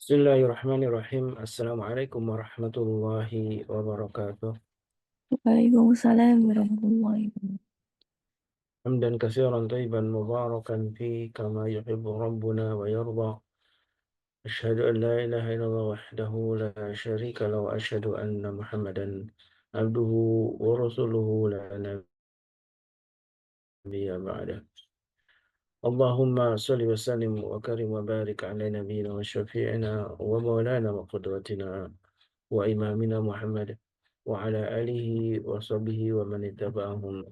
Bismillahirrahmanirrahim. Assalamualaikum warahmatullahi wabarakatuh. Waalaikumsalam warahmatullahi wabarakatuh. Hamdan katsiran thayyiban mubarakan fi kama yuhibbu rabbuna wa yarda. Asyhadu an la ilaha illallah wahdahu la syarika lahu wa asyhadu anna Muhammadan abduhu wa rasuluhu la nabiyya ba'dah. Allahumma shalli wa sallim wa karim wa barik ala nabiyyina wa syafi'ina wa maulana wa qudwatina wa imamina Muhammad wa ala alihi wa sahbihi wa man ittaba'ahum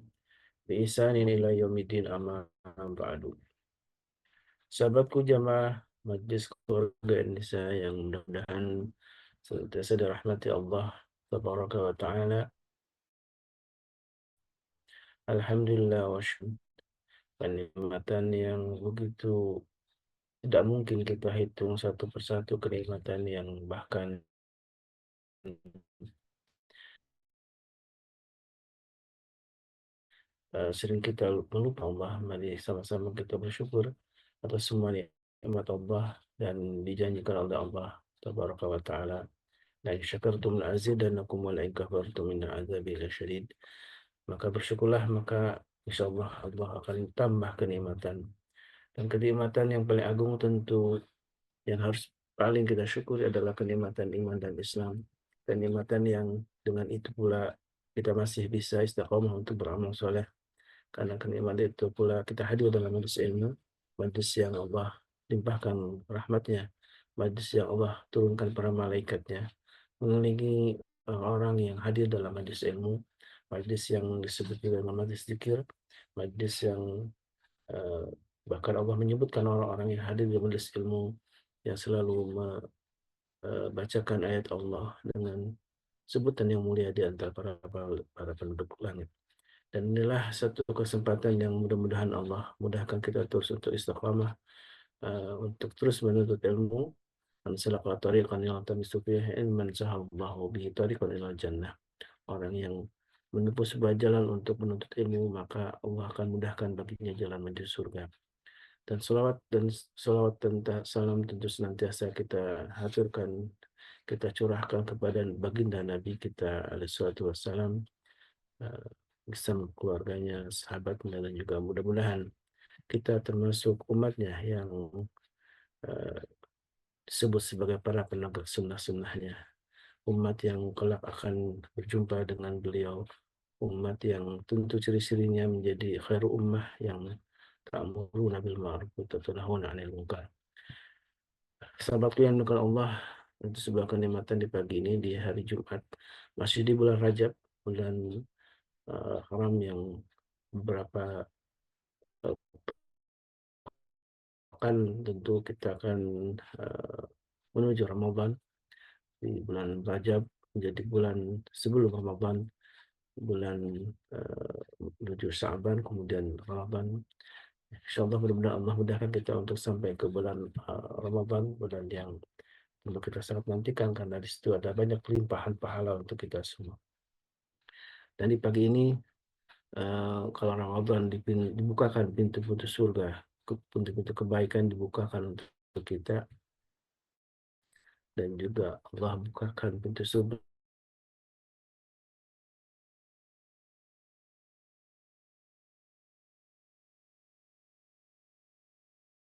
bi ihsanin ila yaumiddin amma ba'du. Sahabatku jamaah Majlis Keluarga Indonesia yang mudah-mudahan senantiasa dirahmati Allah tabaraka wa taala. Alhamdulillah wa syukur, kenikmatan yang begitu tidak mungkin kita hitung satu persatu, kenikmatan yang bahkan sering kita melupa Allah. Mari sama-sama kita bersyukur atas semua nikmat Allah dan dijanjikan oleh Allah tabaraka wa taala, la in syakartum la azidannakum wa la in kafartum inna azabi lasyadid. Maka bersyukurlah, maka insyaallah Allah akan tambah kenikmatan. Dan kenikmatan yang paling agung tentu yang harus paling kita syukuri adalah kenikmatan iman dan Islam. Kenikmatan yang dengan itu pula kita masih bisa istiqomah untuk beramal soleh. Karena kenikmatan itu pula kita hadir dalam majlis ilmu, majlis yang Allah limpahkan rahmatnya, majlis yang Allah turunkan para malaikatnya, mengelilingi orang yang hadir dalam majlis ilmu, majlis yang disebut juga dengan majlis zikir, majlis yang eh, bahkan Allah menyebutkan orang-orang yang hadir di majlis ilmu yang selalu membacakan ayat Allah dengan sebutan yang mulia di antara para penduduk langit. Dan inilah satu kesempatan yang mudah-mudahan Allah mudahkan kita terus untuk istiqamah, untuk terus menuntut ilmu. Man salaka tariqan yaltamisu fihi ilman sahalallahu bihi tariqan ilal jannah. Orang yang menempuh sebuah jalan untuk menuntut ilmu, maka Allah akan mudahkan baginya jalan menuju surga. Dan salawat dan salam tentu senantiasa kita haturkan, kita curahkan kepada baginda Nabi kita alaihi salatu wassalam, eh, bersama keluarganya, sahabatnya, dan juga mudah-mudahan kita termasuk umatnya yang eh, disebut sebagai para penegak sunnah-sunnahnya, umat yang kelak akan berjumpa dengan beliau, umat yang tentu ciri-cirinya menjadi khairu ummah yang ta'muruna bil ma'ruf wa tanhauna 'anil munkar. Sahabatku yang dimuliakan Allah, itu sebuah kenikmatan di pagi ini di hari Jumat, masih di bulan Rajab, bulan haram yang beberapa akan tentu kita akan uh, menuju Ramadan. Di bulan Rajab menjadi bulan sebelum Ramadan, bulan menuju Sa'ban, kemudian Ramadan. Insyaallah mudah-mudahan Allah mudahkan kita untuk sampai ke bulan Ramadan, bulan yang tentu kita sangat nantikan karena di situ ada banyak limpahan pahala untuk kita semua. Dan di pagi ini, kalau Ramadan dibukakan pintu-pintu surga, pintu-pintu kebaikan dibukakan untuk kita, dan juga Allah bukakan pintu surga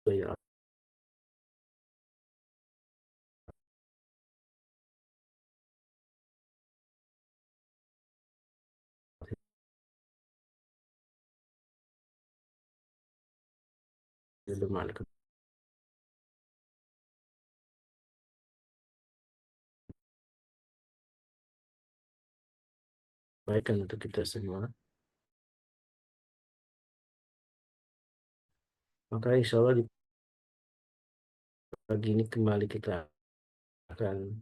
yang bermakna kebaikan untuk kita semua. Maka insya Allah di pagi ini kembali kita akan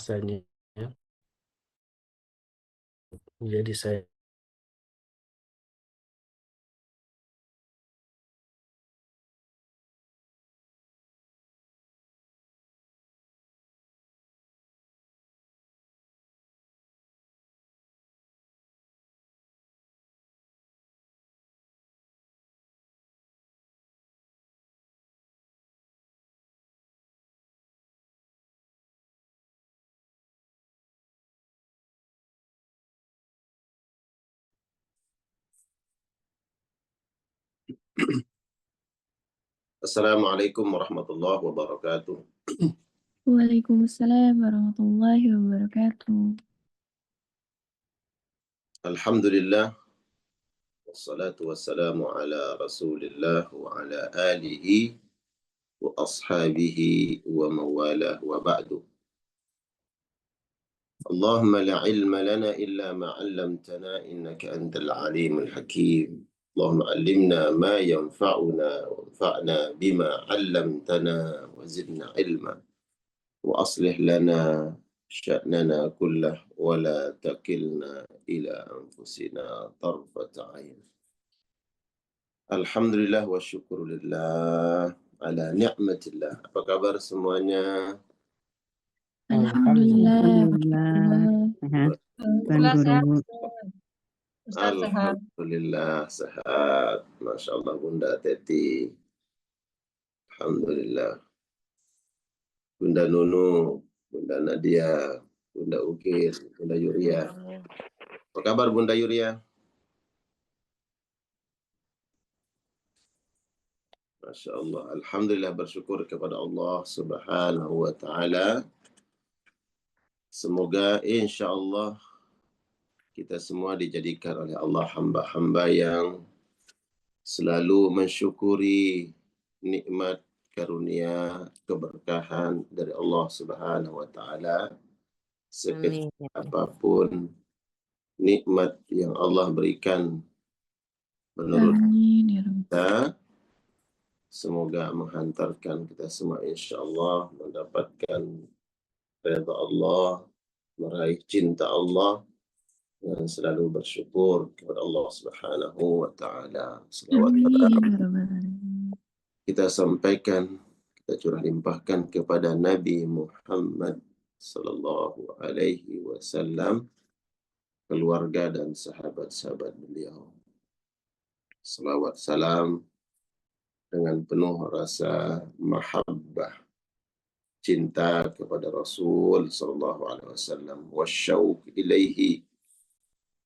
rasanya menjadi saya Assalamualaikum warahmatullahi wabarakatuh. Waalaikumsalam warahmatullahi wabarakatuh. Alhamdulillah, wassalatu wassalamu ala rasulillah wa ala alihi wa ashabihi wa mawalah wa ba'du. Allahumma la ilma lana illa ma 'allamtana innaka antal alimul hakim. Allahumma 'allimna ma yanfa'una wanfa'na bima 'allamtana wa zidna ilma wa aslih lana sya'nana kullah wa la takilna ila anfusina tarfata 'ain. Alhamdulillah wa syukurillah ala ni'matillah. Apa kabar semuanya? Alhamdulillah. Sehat, Tuan Guru. Ustaz sehat. Alhamdulillah sehat. Masya Allah Bunda Teti. Alhamdulillah. Bunda Nunu, Bunda Nadia, Bunda Ukir, Bunda Yuria. Apa kabar Bunda Yuria? Masya Allah. Alhamdulillah, bersyukur kepada Allah Subhanahu wa Ta'ala. Semoga insya Allah kita semua dijadikan oleh Allah hamba-hamba yang selalu mensyukuri nikmat karunia keberkahan dari Allah Subhanahu wa Ta'ala. Sekecil apapun nikmat yang Allah berikan menurut Amin ya Rabb. kita, semoga menghantarkan kita semua insya Allah mendapatkan redha Allah, meraih cinta Allah, dan selalu bersyukur kepada Allah Subhanahu wa Ta'ala. Selawat Amin ya Rabbal Alamin. kita sampaikan, kita curah limpahkan kepada Nabi Muhammad sallallahu alaihi wasallam, keluarga dan sahabat-sahabat beliau. Selawat salam dengan penuh rasa mahabbah, cinta kepada Rasul sallallahu alaihi wasallam, wasyauq ilaihi,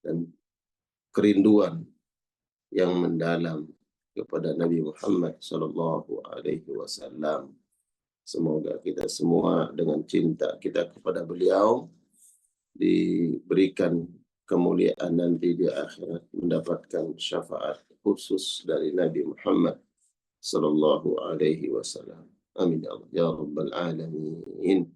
dan kerinduan yang mendalam kepada Nabi Muhammad sallallahu alaihi wasallam. Semoga kita semua dengan cinta kita kepada beliau diberikan kemuliaan nanti di akhirat, mendapatkan syafaat khusus dari Nabi Muhammad sallallahu alaihi wasallam. Amin ya rabbal alamin.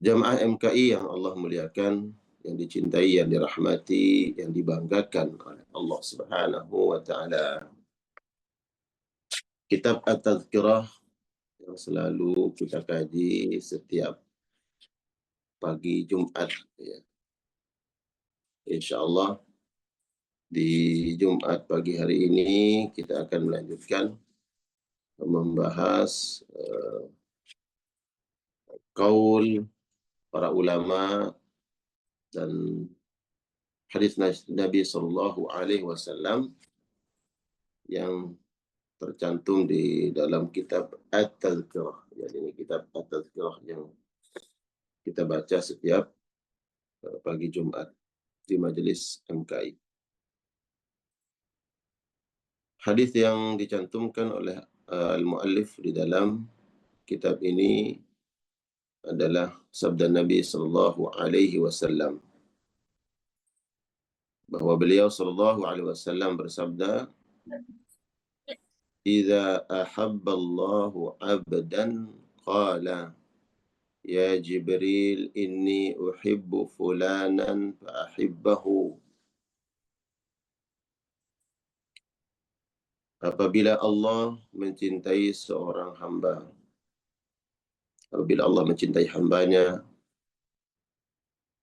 Jamaah MKI yang Allah muliakan, yang dicintai, yang dirahmati, yang dibanggakan oleh Allah Subhanahu wa Ta'ala. Kitab At-Tadhkirah yang selalu kita kaji setiap pagi Jumat, ya. Insya Allah di Jumat pagi hari ini kita akan melanjutkan membahas kaul para ulama dan hadis Nabi Sallallahu Alaihi Wasallam yang tercantum di dalam kitab At-Tadhkirah. Jadi ini kitab At-Tadhkirah yang kita baca setiap pagi Jumat di majelis MKI. Hadis yang dicantumkan oleh al-muallif di dalam kitab ini adalah sabda Nabi Sallallahu Alaihi Wasallam, bahwa beliau Sallallahu Alaihi Wasallam bersabda, "Idza ahabballahu 'abdan qala ya Jibril inni uhibbu fulanan fa ahibbahu." Apabila Allah mencintai seorang hamba, apabila Allah mencintai hambanya,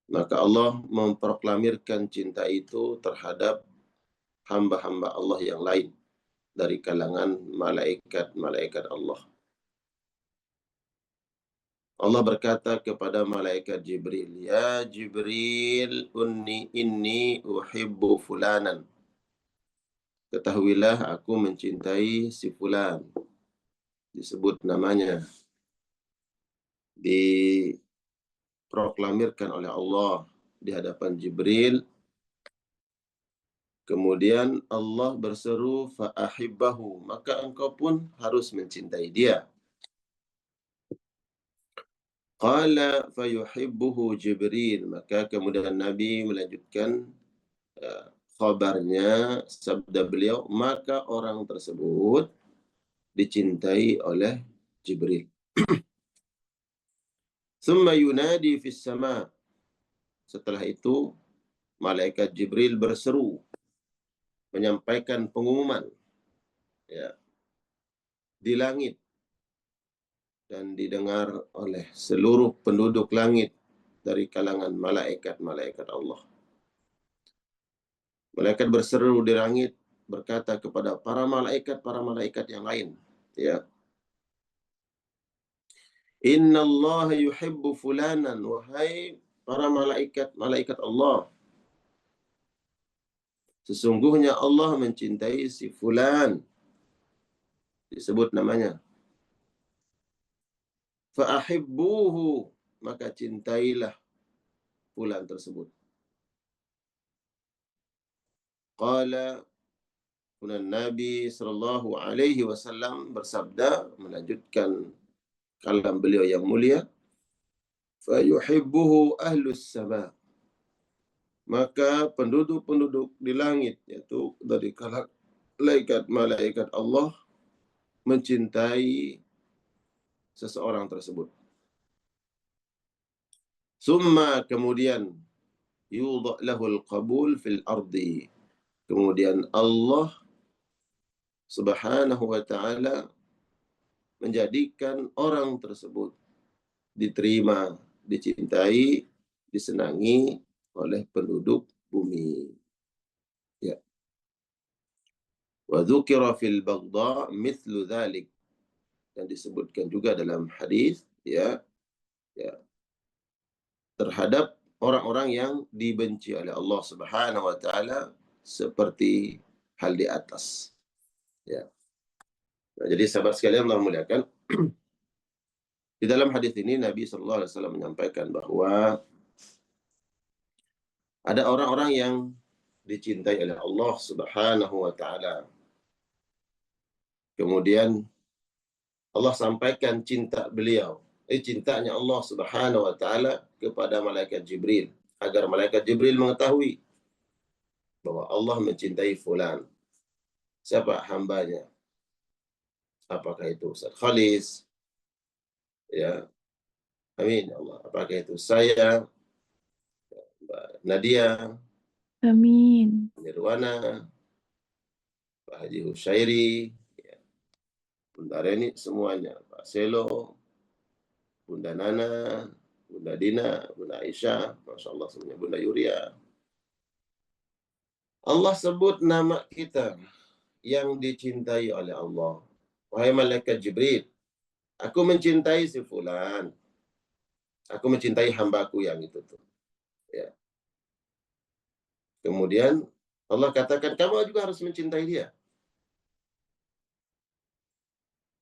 maka Allah memproklamirkan cinta itu terhadap hamba-hamba Allah yang lain dari kalangan malaikat-malaikat Allah. Allah berkata kepada malaikat Jibril, "Ya Jibril, inni uhibbu fulanan." Ketahuilah aku mencintai si fulan. Disebut namanya. Diproklamirkan oleh Allah di hadapan Jibril. Kemudian Allah berseru, fa'ahibbahu, maka engkau pun harus mencintai dia. Qala fayuhibbuhu Jibril, maka kemudian Nabi melanjutkan khabarnya, sabda beliau, maka orang tersebut dicintai oleh Jibril. Thumma yunadi fis sama, setelah itu malaikat Jibril berseru, menyampaikan pengumuman ya, di langit dan didengar oleh seluruh penduduk langit dari kalangan malaikat-malaikat Allah. Malaikat berseru di langit berkata kepada para malaikat yang lain, ya. Inna Allah yuhibbu fulanan, wahai para malaikat Allah, sesungguhnya Allah mencintai si fulan, disebut namanya. Fa'ahibbuhu, maka cintailah fulan tersebut. Qala, kemudian Nabi sallallahu alaihi wasallam bersabda, melanjutkan kalam beliau yang mulia, fayuhibbuhu ahlus sama, maka penduduk-penduduk di langit, yaitu dari kalangan malaikat Allah, mencintai seseorang tersebut. Summa, kemudian yudha lahul qabul fil ardi, kemudian Allah Subhanahu wa ta'ala menjadikan orang tersebut diterima, dicintai, disenangi oleh penduduk bumi. Ya. Wa dzukira fil baghdha mithlu dzalik, dan disebutkan juga dalam hadis ya terhadap orang-orang yang dibenci oleh Allah Subhanahu wa taala seperti hal di atas. Ya. Nah, jadi sahabat sekalian Allah muliakan, di dalam hadis ini Nabi sallallahu alaihi wasallam menyampaikan bahwa ada orang-orang yang dicintai oleh Allah Subhanahu wa taala. Kemudian Allah sampaikan cintanya Allah Subhanahu wa taala kepada malaikat Jibril, agar malaikat Jibril mengetahui bahwa Allah mencintai fulan. Siapa hambanya? Apakah itu Ustaz Khalis? Ya. Amin ya Allah. Apakah itu saya? Mbak Nadia? Amin. Nirwana? Pak Haji Husyairi? Ya. Bunda Reni, semuanya. Pak Selo? Bunda Nana? Bunda Dina? Bunda Aisyah? Masya Allah semuanya. Bunda Yuria? Allah sebut nama kita yang dicintai oleh Allah. Wahai malaikat Jibril, aku mencintai si fulan. Aku mencintai hambaku yang itu tuh. Ya. Kemudian Allah katakan, kamu juga harus mencintai dia.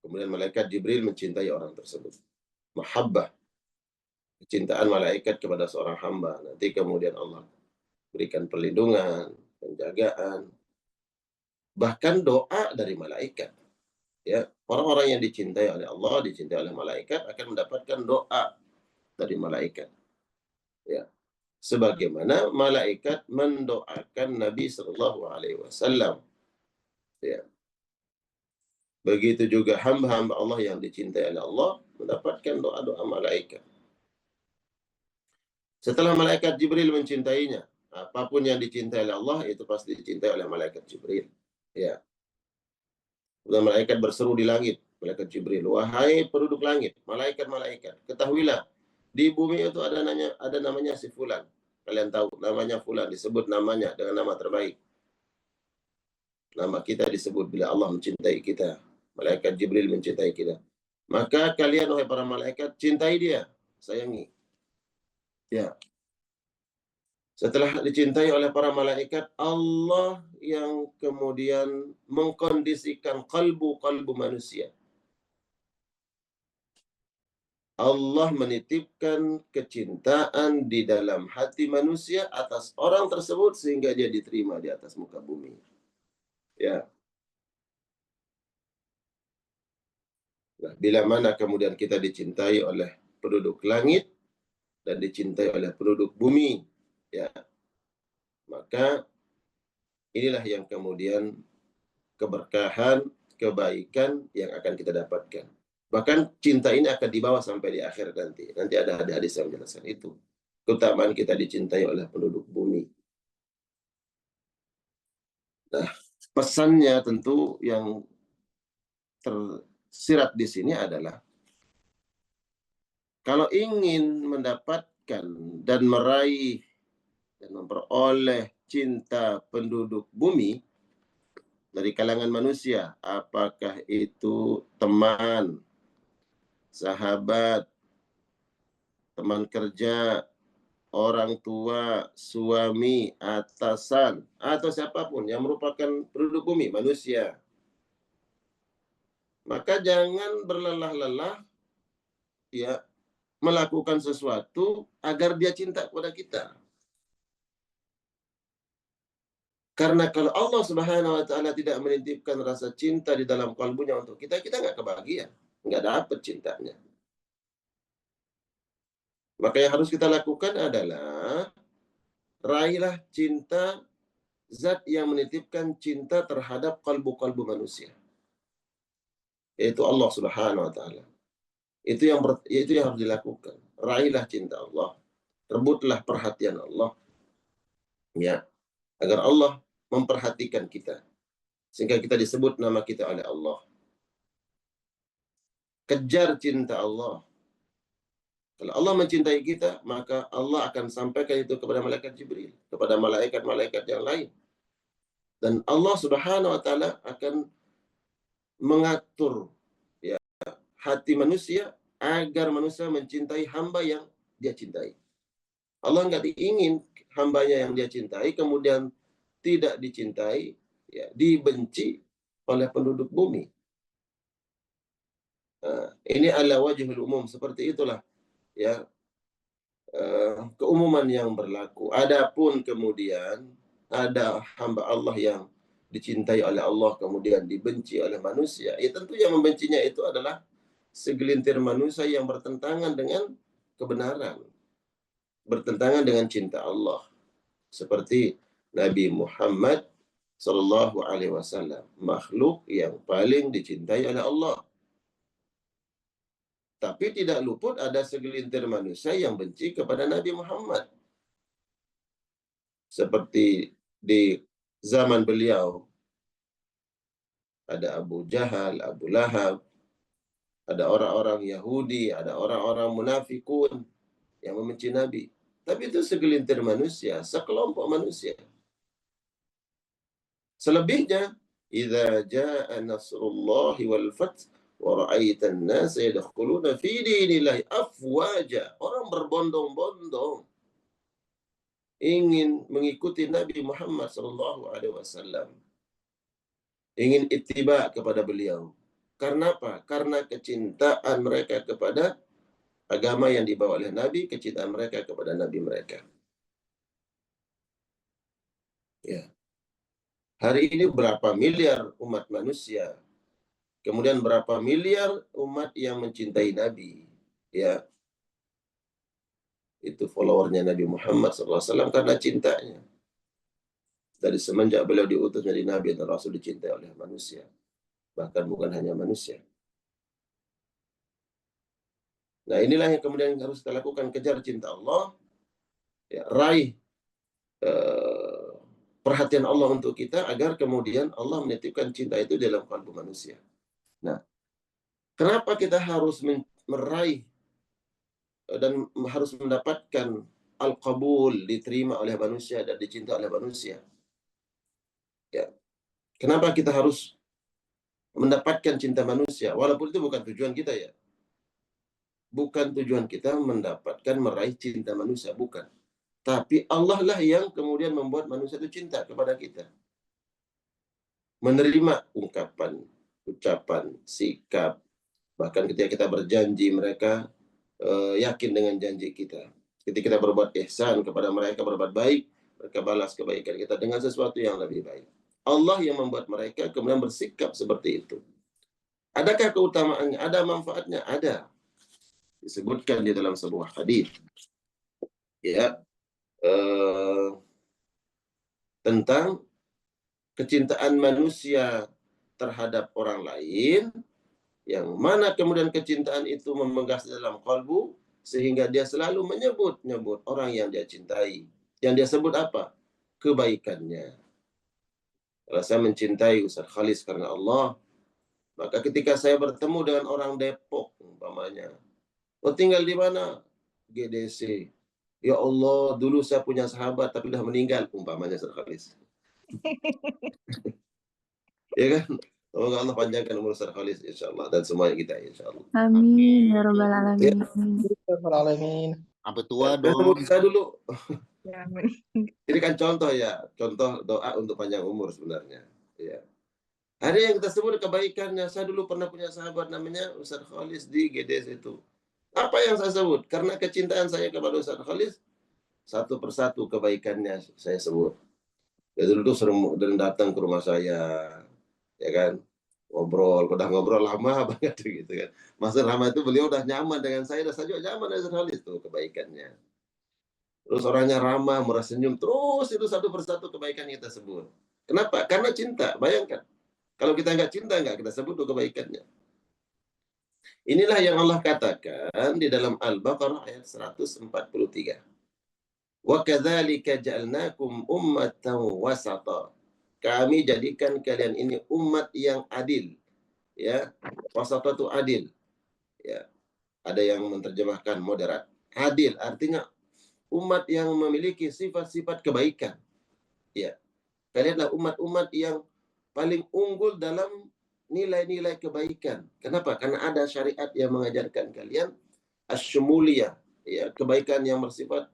Kemudian malaikat Jibril mencintai orang tersebut. Mahabbah. Kecintaan malaikat kepada seorang hamba. Nanti kemudian Allah berikan perlindungan, penjagaan, bahkan doa dari malaikat. Ya, orang-orang yang dicintai oleh Allah, dicintai oleh malaikat akan mendapatkan doa dari malaikat. Ya, sebagaimana malaikat mendoakan Nabi Sallallahu Alaihi Wasallam. Ya, begitu juga hamba-hamba Allah yang dicintai oleh Allah mendapatkan doa-doa malaikat. Setelah malaikat Jibril mencintainya, apapun yang dicintai oleh Allah itu pasti dicintai oleh malaikat Jibril. Ya. Dan malaikat berseru di langit, malaikat Jibril, wahai penduduk langit, malaikat-malaikat, ketahuilah di bumi itu ada namanya si fulan. Kalian tahu namanya fulan, disebut namanya dengan nama terbaik. Nama kita disebut bila Allah mencintai kita. Malaikat Jibril mencintai kita. Maka kalian wahai para malaikat cintai dia, sayangi. Ya. Setelah dicintai oleh para malaikat, Allah yang kemudian mengkondisikan kalbu manusia. Allah menitipkan kecintaan di dalam hati manusia atas orang tersebut sehingga dia diterima di atas muka bumi. Ya. Nah, bila mana kemudian kita dicintai oleh penduduk langit dan dicintai oleh penduduk bumi, ya, maka inilah yang kemudian keberkahan, kebaikan yang akan kita dapatkan. Bahkan cinta ini akan dibawa sampai di akhir nanti. Nanti ada hadis yang menjelaskan itu. Keutamaan kita dicintai oleh penduduk bumi. Nah, pesannya tentu yang tersirat di sini adalah kalau ingin mendapatkan dan meraih dan memperoleh cinta penduduk bumi dari kalangan manusia, apakah itu teman, sahabat, teman kerja, orang tua, suami, atasan, atau siapapun yang merupakan penduduk bumi, manusia. Maka jangan berlelah-lelah ya melakukan sesuatu agar dia cinta kepada kita. Karena kalau Allah Subhanahu wa taala tidak menitipkan rasa cinta di dalam kalbunya untuk kita, kita nggak kebahagiaan, nggak dapat cintanya. Maka yang harus kita lakukan adalah raihlah cinta zat yang menitipkan cinta terhadap kalbu-kalbu manusia. Yaitu Allah Subhanahu wa taala. Itu yang harus dilakukan. Raihlah cinta Allah. Rebutlah perhatian Allah. Ya, agar Allah memperhatikan kita. Sehingga kita disebut nama kita oleh Allah. Kejar cinta Allah. Kalau Allah mencintai kita, maka Allah akan sampaikan itu kepada malaikat Jibril, kepada malaikat-malaikat yang lain. Dan Allah Subhanahu wa taala akan mengatur ya hati manusia agar manusia mencintai hamba yang dia cintai. Allah nggak ingin hambanya yang dia cintai kemudian tidak dicintai, ya, dibenci oleh penduduk bumi. Ini ala wajhul umum, seperti itulah ya keumuman yang berlaku. Adapun kemudian ada hamba Allah yang dicintai oleh Allah kemudian dibenci oleh manusia, ya tentu yang membencinya itu adalah segelintir manusia yang bertentangan dengan kebenaran, bertentangan dengan cinta Allah. Seperti Nabi Muhammad Sallallahu Alaihi Wasallam, makhluk yang paling dicintai oleh Allah. Tapi tidak luput ada segelintir manusia yang benci kepada Nabi Muhammad. Seperti di zaman beliau, ada Abu Jahal, Abu Lahab, ada orang-orang Yahudi, ada orang-orang munafikun yang membenci Nabi. Tapi itu segelintir manusia, sekelompok manusia. Selebihnya, idza jaa nasrullahi wal fath wa ra'aitan nasa yadkhuluna fi dinillahi afwaja. Orang berbondong-bondong ingin mengikuti Nabi Muhammad sallallahu alaihi wasallam. Ingin ittiba kepada beliau. Karena apa? Karena kecintaan mereka kepada agama yang dibawa oleh Nabi, kecintaan mereka kepada Nabi mereka. Ya. Hari ini berapa miliar umat manusia, kemudian berapa miliar umat yang mencintai Nabi, ya. Itu followernya Nabi Muhammad SAW karena cintanya. Dari semenjak beliau diutus menjadi Nabi dan Rasul dicintai oleh manusia. Bahkan bukan hanya manusia. Nah inilah yang kemudian harus kita lakukan, kejar cinta Allah, ya, raih perhatian Allah untuk kita agar kemudian Allah menitipkan cinta itu dalam kalbu manusia. Nah, kenapa kita harus meraih dan harus mendapatkan al-qabul, diterima oleh manusia dan dicinta oleh manusia? Ya. Kenapa kita harus mendapatkan cinta manusia? Walaupun itu bukan tujuan kita ya. Bukan tujuan kita mendapatkan meraih cinta manusia, bukan. Tapi Allah lah yang kemudian membuat manusia itu cinta kepada kita. Menerima ungkapan, ucapan, sikap. Bahkan ketika kita berjanji mereka yakin dengan janji kita. Ketika kita berbuat ihsan kepada mereka, berbuat baik, mereka balas kebaikan kita dengan sesuatu yang lebih baik. Allah yang membuat mereka kemudian bersikap seperti itu. Adakah keutamaannya? Ada manfaatnya? Ada. Disebutkan di dalam sebuah hadis, ya, tentang kecintaan manusia terhadap orang lain, yang mana kemudian kecintaan itu memegas dalam kalbu, sehingga dia selalu menyebut-nyebut orang yang dia cintai. Yang dia sebut apa? Kebaikannya. Kalau saya mencintai Ustaz Khalis karena Allah, maka ketika saya bertemu dengan orang Depok, umpamanya, oh tinggal di mana? GDC. Ya Allah, dulu saya punya sahabat tapi sudah meninggal, umpamanya Ustaz Khalis. Ya kan? Semoga Allah panjangkan umur Ustaz Khalis insyaallah dan semuanya kita insyaallah. Amin ya rabbal alamin. Alamin. Apa tua dong? Saya dulu. Ya, amin. Ini kan contoh ya, contoh doa untuk panjang umur sebenarnya. Ya. Ada yang kita sebut kebaikannya. Saya dulu pernah punya sahabat namanya Ustaz Khalis di GDS itu. Apa yang saya sebut? Karena kecintaan saya kepada Ustaz Khalis, satu persatu kebaikannya saya sebut. Ya dulu tuh sering datang ke rumah saya, ya kan, ngobrol, udah ngobrol lama banget gitu kan. Masa lama itu beliau udah nyaman dengan saya, dan saya juga nyaman dengan Ustaz Khalis tuh kebaikannya. Terus orangnya ramah, murah senyum, terus itu satu persatu kebaikan yang kita sebut. Kenapa? Karena cinta. Bayangkan, kalau kita nggak cinta, nggak kita sebut tuh kebaikannya. Inilah yang Allah katakan di dalam Al-Baqarah ayat 143. Wa kadzalika ja'alnakum ummatan wasata. Kami jadikan kalian ini umat yang adil. Ya, wasata itu adil. Ya, ada yang menerjemahkan moderat. Adil artinya umat yang memiliki sifat-sifat kebaikan. Ya, kalian adalah umat-umat yang paling unggul dalam nilai-nilai kebaikan. Kenapa? Karena ada syariat yang mengajarkan kalian asyumuliyah, ya, kebaikan yang bersifat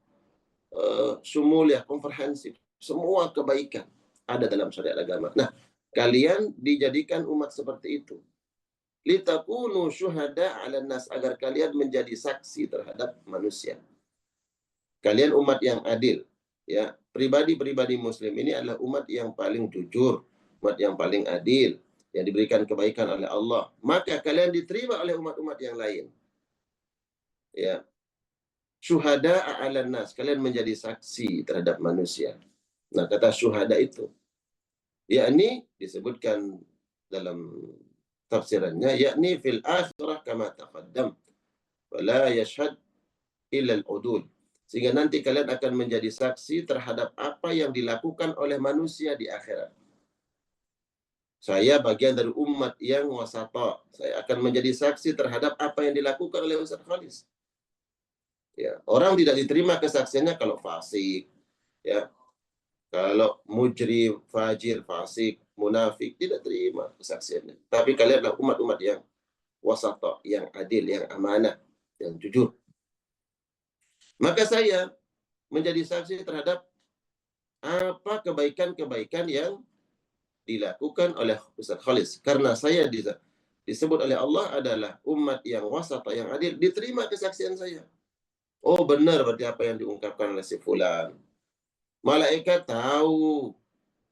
syumuliyah, komprehensif. Semua kebaikan ada dalam syariat agama. Nah, kalian dijadikan umat seperti itu. Litakunu syuhada 'alan nas, agar kalian menjadi saksi terhadap manusia. Kalian umat yang adil, ya. Pribadi-pribadi muslim ini adalah umat yang paling jujur, umat yang paling adil, yang diberikan kebaikan oleh Allah. Maka kalian diterima oleh umat-umat yang lain. Ya. Syuhada 'alan nas, kalian menjadi saksi terhadap manusia. Nah, kata syuhada itu, yakni disebutkan dalam tafsirannya, yakni fil akhirah kama taqaddam, wala yashhad illa al-udul. Sehingga nanti kalian akan menjadi saksi terhadap apa yang dilakukan oleh manusia di akhirat. Saya bagian dari umat yang wasata. Saya akan menjadi saksi terhadap apa yang dilakukan oleh Ustaz Khalis. Ya, orang tidak diterima kesaksiannya kalau fasik, ya, kalau mujrim, fajir, fasik, munafik, tidak terima kesaksiannya. Tapi kalian adalah umat-umat yang wasata, yang adil, yang amanah, yang jujur. Maka saya menjadi saksi terhadap apa kebaikan-kebaikan yang dilakukan oleh Ustaz Khalis. Karena saya disebut oleh Allah adalah umat yang wasata, yang adil, diterima kesaksian saya. Oh benar berarti apa yang diungkapkan oleh si fulan. Malaikat tahu.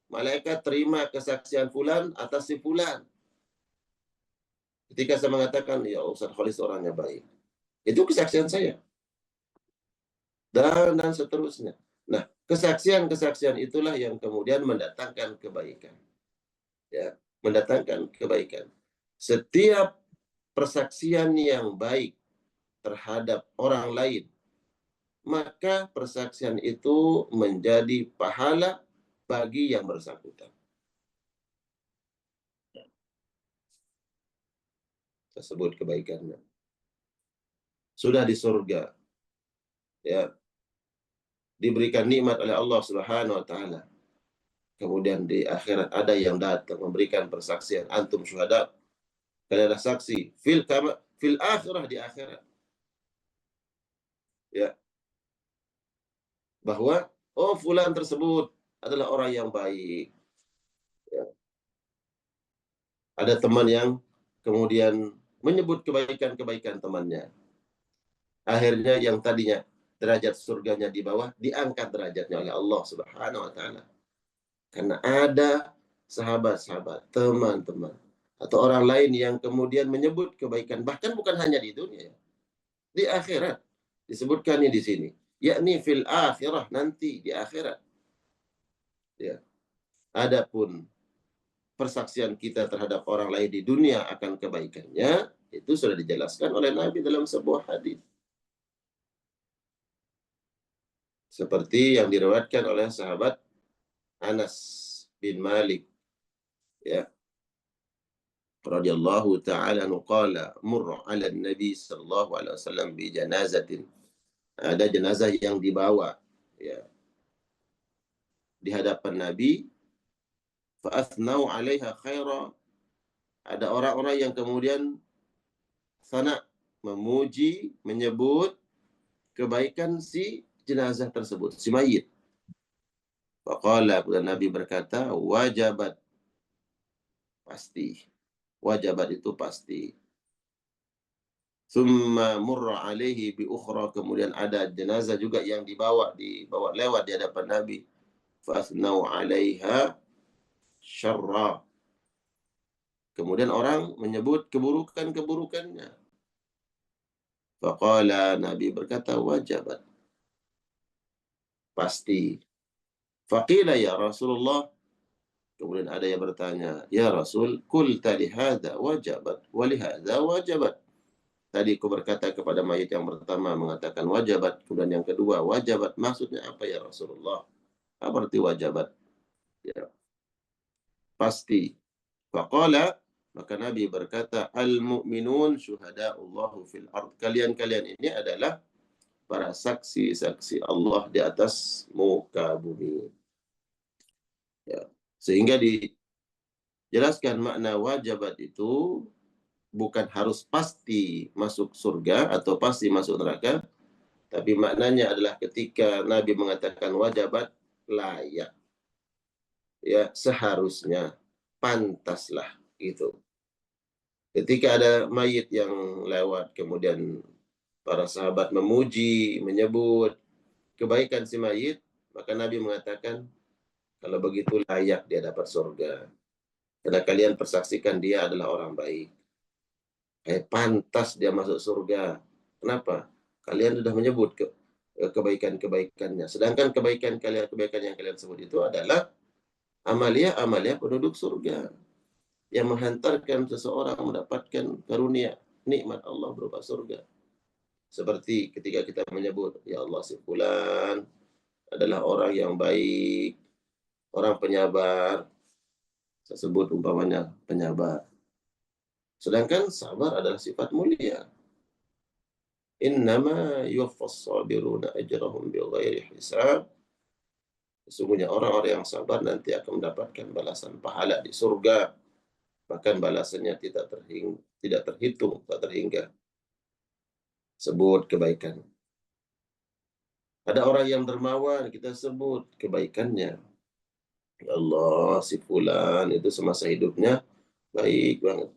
Malaikat terima kesaksian fulan atas si fulan. Ketika saya mengatakan, ya Ustaz Khalis orangnya baik. Itu kesaksian saya. Dan seterusnya. Nah, kesaksian-kesaksian itulah yang kemudian mendatangkan kebaikan. Ya, mendatangkan kebaikan. Setiap persaksian yang baik terhadap orang lain, maka persaksian itu menjadi pahala bagi yang bersangkutan. Tersebut kebaikannya. Sudah di surga, ya, diberikan nikmat oleh Allah Subhanahu wa taala. Kemudian di akhirat ada yang datang memberikan persaksian, antum syuhada. Kalian adalah saksi fil akhirah, di akhirat. Ya. Bahwa oh fulan tersebut adalah orang yang baik. Ya. Ada teman yang kemudian menyebut kebaikan-kebaikan temannya. Akhirnya yang tadinya derajat surganya di bawah, diangkat derajatnya oleh Allah Subhanahu wa Ta'ala. Karena ada sahabat-sahabat, teman-teman, atau orang lain yang kemudian menyebut kebaikan, bahkan bukan hanya di dunia, di akhirat. Disebutkan di sini, yakni fil akhirah, nanti di akhirat. Ya. Adapun persaksian kita terhadap orang lain di dunia akan kebaikannya, itu sudah dijelaskan oleh Nabi dalam sebuah hadis. Seperti yang diriwayatkan oleh sahabat Anas bin Malik, ya, radhiyallahu ta'ala anhu qala murra 'ala Nabi sallallahu alaihi wasallam bi janazatin. Ada jenazah yang dibawa, ya, di hadapan Nabi, fa athnau 'alaiha khaira. Ada orang-orang yang kemudian sana, memuji, menyebut kebaikan si jenazah tersebut, si mayit. Faqala, Nabi berkata, wajabat, pasti. Wajabat itu pasti. Thumma murra alaihi bi ukhra, kemudian ada jenazah juga yang dibawa lewat di hadapan Nabi. Fasnau 'alaiha syarra. Kemudian orang menyebut keburukannya. Faqala, Nabi berkata, wajabat, pasti. Faqila ya Rasulullah, kemudian ada yang bertanya, ya Rasul, qulta li hadza wajabat wa li hadza wajabat. Tadi aku berkata kepada mayit yang pertama mengatakan wajabat, kemudian yang kedua wajabat, maksudnya apa ya Rasulullah? Apa arti wajabat? Ya, pasti. Faqala, maka Nabi berkata, al-mu'minun syuhada'ullahu fil ard. Kalian ini adalah para saksi-saksi Allah di atas muka bumi. Ya. Sehingga dijelaskan makna wajabat itu bukan harus pasti masuk surga atau pasti masuk neraka, tapi maknanya adalah ketika Nabi mengatakan wajabat, layak, ya, seharusnya, pantaslah, gitu. Ketika ada mayit yang lewat, kemudian para sahabat memuji, menyebut kebaikan si mayit, maka Nabi mengatakan, kalau begitu layak dia dapat surga. Karena kalian persaksikan dia adalah orang baik. Pantas dia masuk surga. Kenapa? Kalian sudah menyebut kebaikan-kebaikannya. Sedangkan kebaikan yang kalian sebut itu adalah amalia penduduk surga, yang menghantarkan seseorang mendapatkan karunia, nikmat Allah berupa surga. Seperti ketika kita menyebut, ya Allah, si fulan adalah orang yang baik, orang penyabar. Saya sebut umpamanya penyabar. Sedangkan sabar adalah sifat mulia. Innama yuwaffas sabiruna ajrahum bighairi hisab. Sesungguhnya orang-orang yang sabar nanti akan mendapatkan balasan pahala di surga. Bahkan balasannya tidak terhitung, tak terhingga. Sebut kebaikan. Ada orang yang dermawan, kita sebut kebaikannya. Ya Allah, si fulan itu semasa hidupnya baik banget.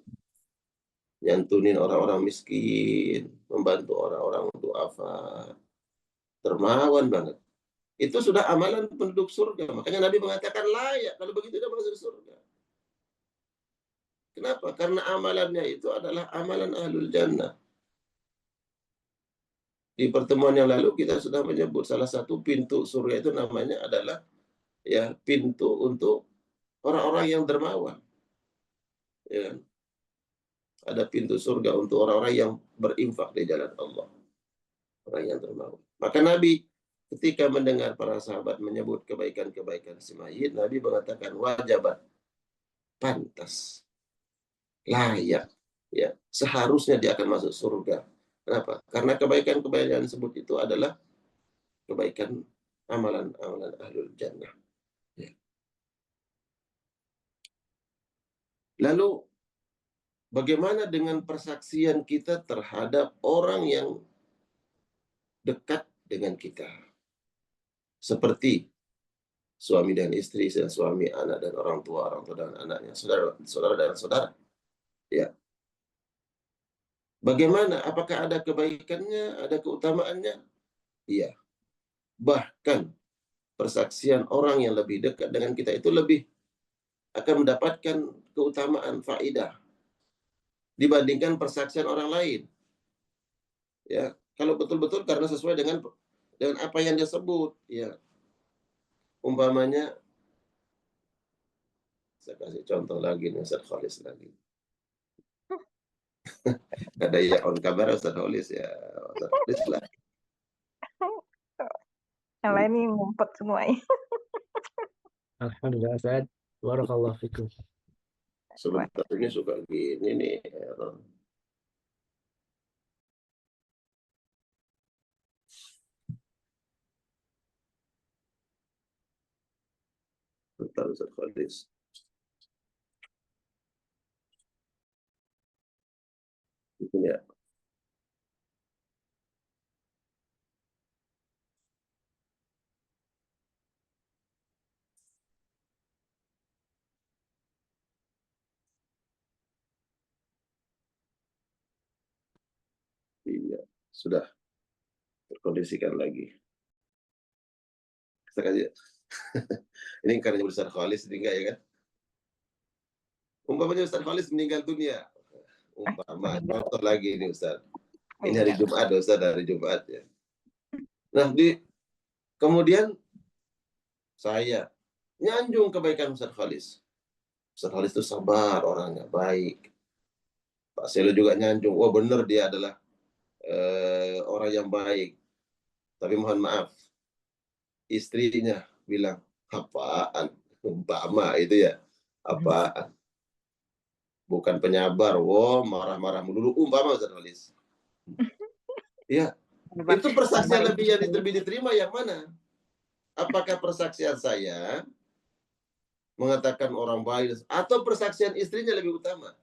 Nyantunin orang-orang miskin, membantu orang-orang du'afa. Dermawan banget. Itu sudah amalan penduduk surga. Makanya Nabi mengatakan layak, kalau begitu dia masuk surga. Kenapa? Karena amalannya itu adalah amalan ahlul jannah. Di pertemuan yang lalu kita sudah menyebut salah satu pintu surga itu namanya adalah, ya, pintu untuk orang-orang yang dermawan. Ya. Ada pintu surga untuk orang-orang yang berinfak di jalan Allah. Orang yang dermawan. Maka Nabi ketika mendengar para sahabat menyebut kebaikan-kebaikan si mayit, Nabi mengatakan wajabat, pantas, layak, ya, seharusnya dia akan masuk surga. Kenapa? Karena kebaikan-kebaikan disebut itu adalah kebaikan amalan-amalan ahlul jannah. Ya. Lalu bagaimana dengan persaksian kita terhadap orang yang dekat dengan kita? Seperti suami dan istri, suami, anak dan orang tua dan anaknya, saudara dan saudara. Ya. Bagaimana? Apakah ada kebaikannya, ada keutamaannya? Iya. Bahkan persaksian orang yang lebih dekat dengan kita itu lebih akan mendapatkan keutamaan, faidah dibandingkan persaksian orang lain. Ya, kalau betul-betul karena sesuai dengan apa yang dia sebut, ya. Umpamanya, saya kasih contoh lagi nih, Ustaz Khalis lagi. Ada ya on kamera Ustaz Khalis ya, Ustaz Khalis lah. Yang lain ini ngumpet semuanya. Alhamdulillah Ustaz. Barakallahu fikum. Sebentar ini suka gini nih. Bentar Ustaz Khalis. Ya. Iya, sudah terkondisikan lagi. Kita kasih. Ini karena Ustaz Khalis ini enggak ya kan? Umpamanya Ustaz Khalis meninggal dunia. Umpama, contoh lagi ini Ustaz. Ini hari Jumat, Ustaz, hari Jumat ya. Nah, kemudian saya nyanjung kebaikan Ustaz Khalis. Ustaz Khalis itu sabar orangnya, baik. Pak Selo juga nyanjung, wah benar dia adalah orang yang baik. Tapi mohon maaf, istrinya bilang, apaan? Umpama itu ya, apaan? Bukan penyabar, wow marah-marah melulu, umpama Ustaz Khalis. Ya, itu persaksian lebih yang diterima yang mana? Apakah persaksian saya mengatakan orang baik atau persaksian istrinya lebih utama?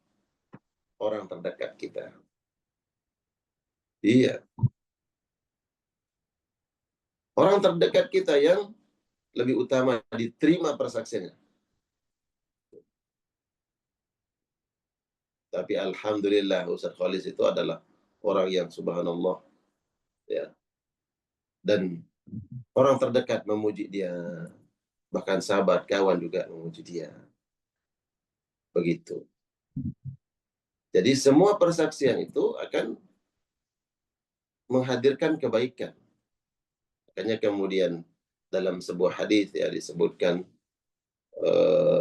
Orang terdekat kita. Iya. Orang terdekat kita yang lebih utama diterima persaksiannya. Tapi alhamdulillah Ustaz Khalis itu adalah orang yang subhanallah ya. Dan orang terdekat memuji dia. Bahkan sahabat kawan juga memuji dia. Begitu. Jadi semua persaksian itu akan menghadirkan kebaikan. Makanya kemudian dalam sebuah hadis ya disebutkan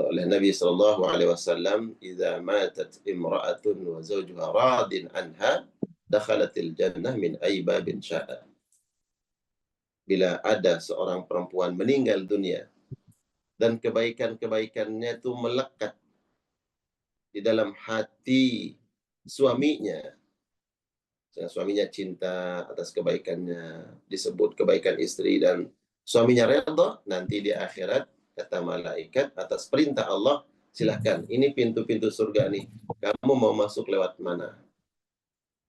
oleh Nabi sallallahu alaihi wasallam, "Idza matat imra'atun wa zawjuha radin anha, dakhalatil jannah min ayyi babin sya'a." Bila ada seorang perempuan meninggal dunia dan kebaikan-kebaikannya itu melekat di dalam hati suaminya, suaminya cinta atas kebaikannya, disebut kebaikan istri dan suaminya redha, nanti di akhirat kata malaikat atas perintah Allah, silahkan ini pintu-pintu surga nih, kamu mau masuk lewat mana?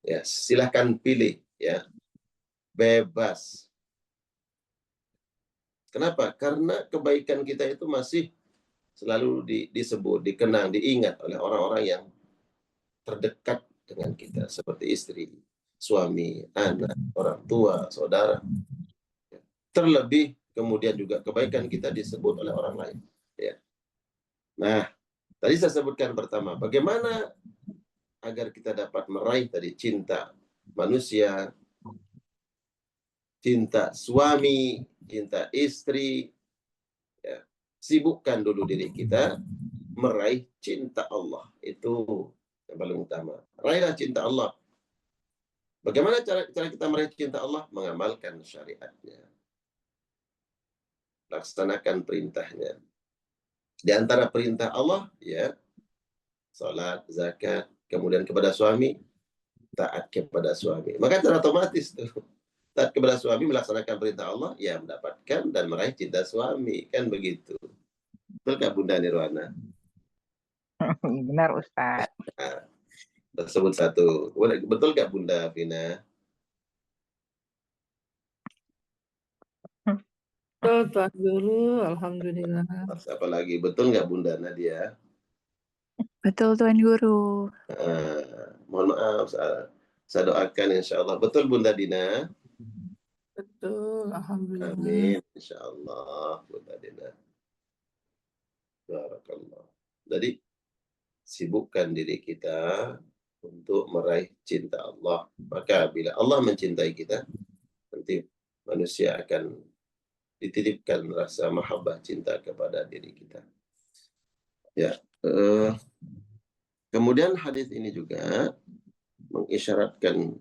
Ya, silahkan pilih ya, bebas. Kenapa? Karena kebaikan kita itu masih selalu disebut, dikenang, diingat oleh orang-orang yang terdekat dengan kita seperti istri, suami, anak, orang tua, saudara. Terlebih kemudian juga kebaikan kita disebut oleh orang lain. Ya. Nah, tadi saya sebutkan pertama, bagaimana agar kita dapat meraih tadi cinta manusia, cinta suami, cinta istri. Ya. Sibukkan dulu diri kita meraih cinta Allah. Itu yang paling utama. Raihlah cinta Allah. Bagaimana cara kita meraih cinta Allah? Mengamalkan syariatnya. Laksanakan perintahnya. Di antara perintah Allah, ya, salat, zakat, kemudian kepada suami, taat kepada suami. Maka secara otomatis tuh, taat kepada suami, melaksanakan perintah Allah, ya mendapatkan dan meraih cinta suami. Kan begitu. Betul nggak Bunda Nirwana? Benar Ustaz. Nah, tersebut satu. Betul nggak Bunda Vina? Betul, Tuan Guru. Alhamdulillah. Apa lagi? Betul nggak Bunda Nadia? Betul Tuan Guru. Mohon maaf, Saya doakan insya Allah. Betul Bunda Dina? Betul, alhamdulillah. Amin. Insya Allah Bunda Dina. Barakallah. Jadi sibukkan diri kita untuk meraih cinta Allah. Maka bila Allah mencintai kita, nanti manusia akan dititipkan rasa mahabbah cinta kepada diri kita. Ya. Kemudian hadis ini juga mengisyaratkan,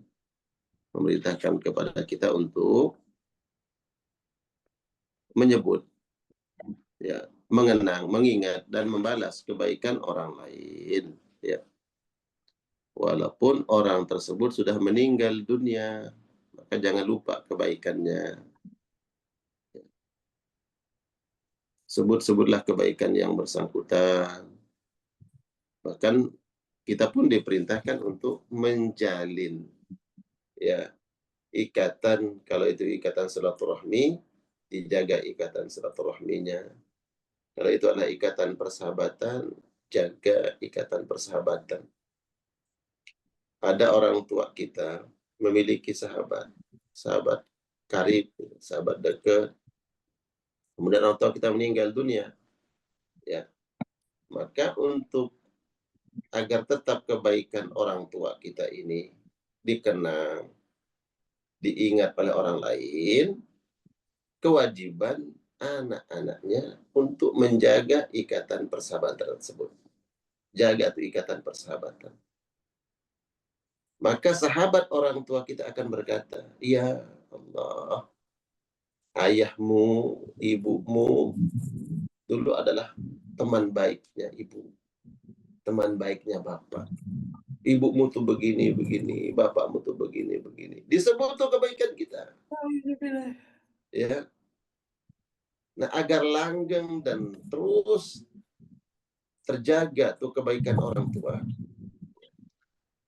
memerintahkan kepada kita untuk menyebut, ya, mengenang, mengingat dan membalas kebaikan orang lain, ya. Walaupun orang tersebut sudah meninggal dunia, maka jangan lupa kebaikannya. Sebut-sebutlah kebaikan yang bersangkutan. Bahkan kita pun diperintahkan untuk menjalin, ya, ikatan. Kalau itu ikatan silaturahmi, dijaga ikatan silaturahminya. Kalau itu adalah ikatan persahabatan, jaga ikatan persahabatan. Ada orang tua kita memiliki sahabat karib, sahabat dekat. Kemudian orang tua kita meninggal dunia, ya. Maka untuk agar tetap kebaikan orang tua kita ini dikenang, diingat oleh orang lain, kewajiban anak-anaknya untuk menjaga ikatan persahabatan tersebut. Jaga tuh ikatan persahabatan. Maka sahabat orang tua kita akan berkata, ya Allah, ayahmu, ibumu dulu adalah teman baiknya ibu, teman baiknya bapak. Ibumu tuh begini, begini, bapakmu tuh begini, begini. Disebut tuh kebaikan kita. Ya. Nah, agar langgeng dan terus terjaga tuh kebaikan orang tua,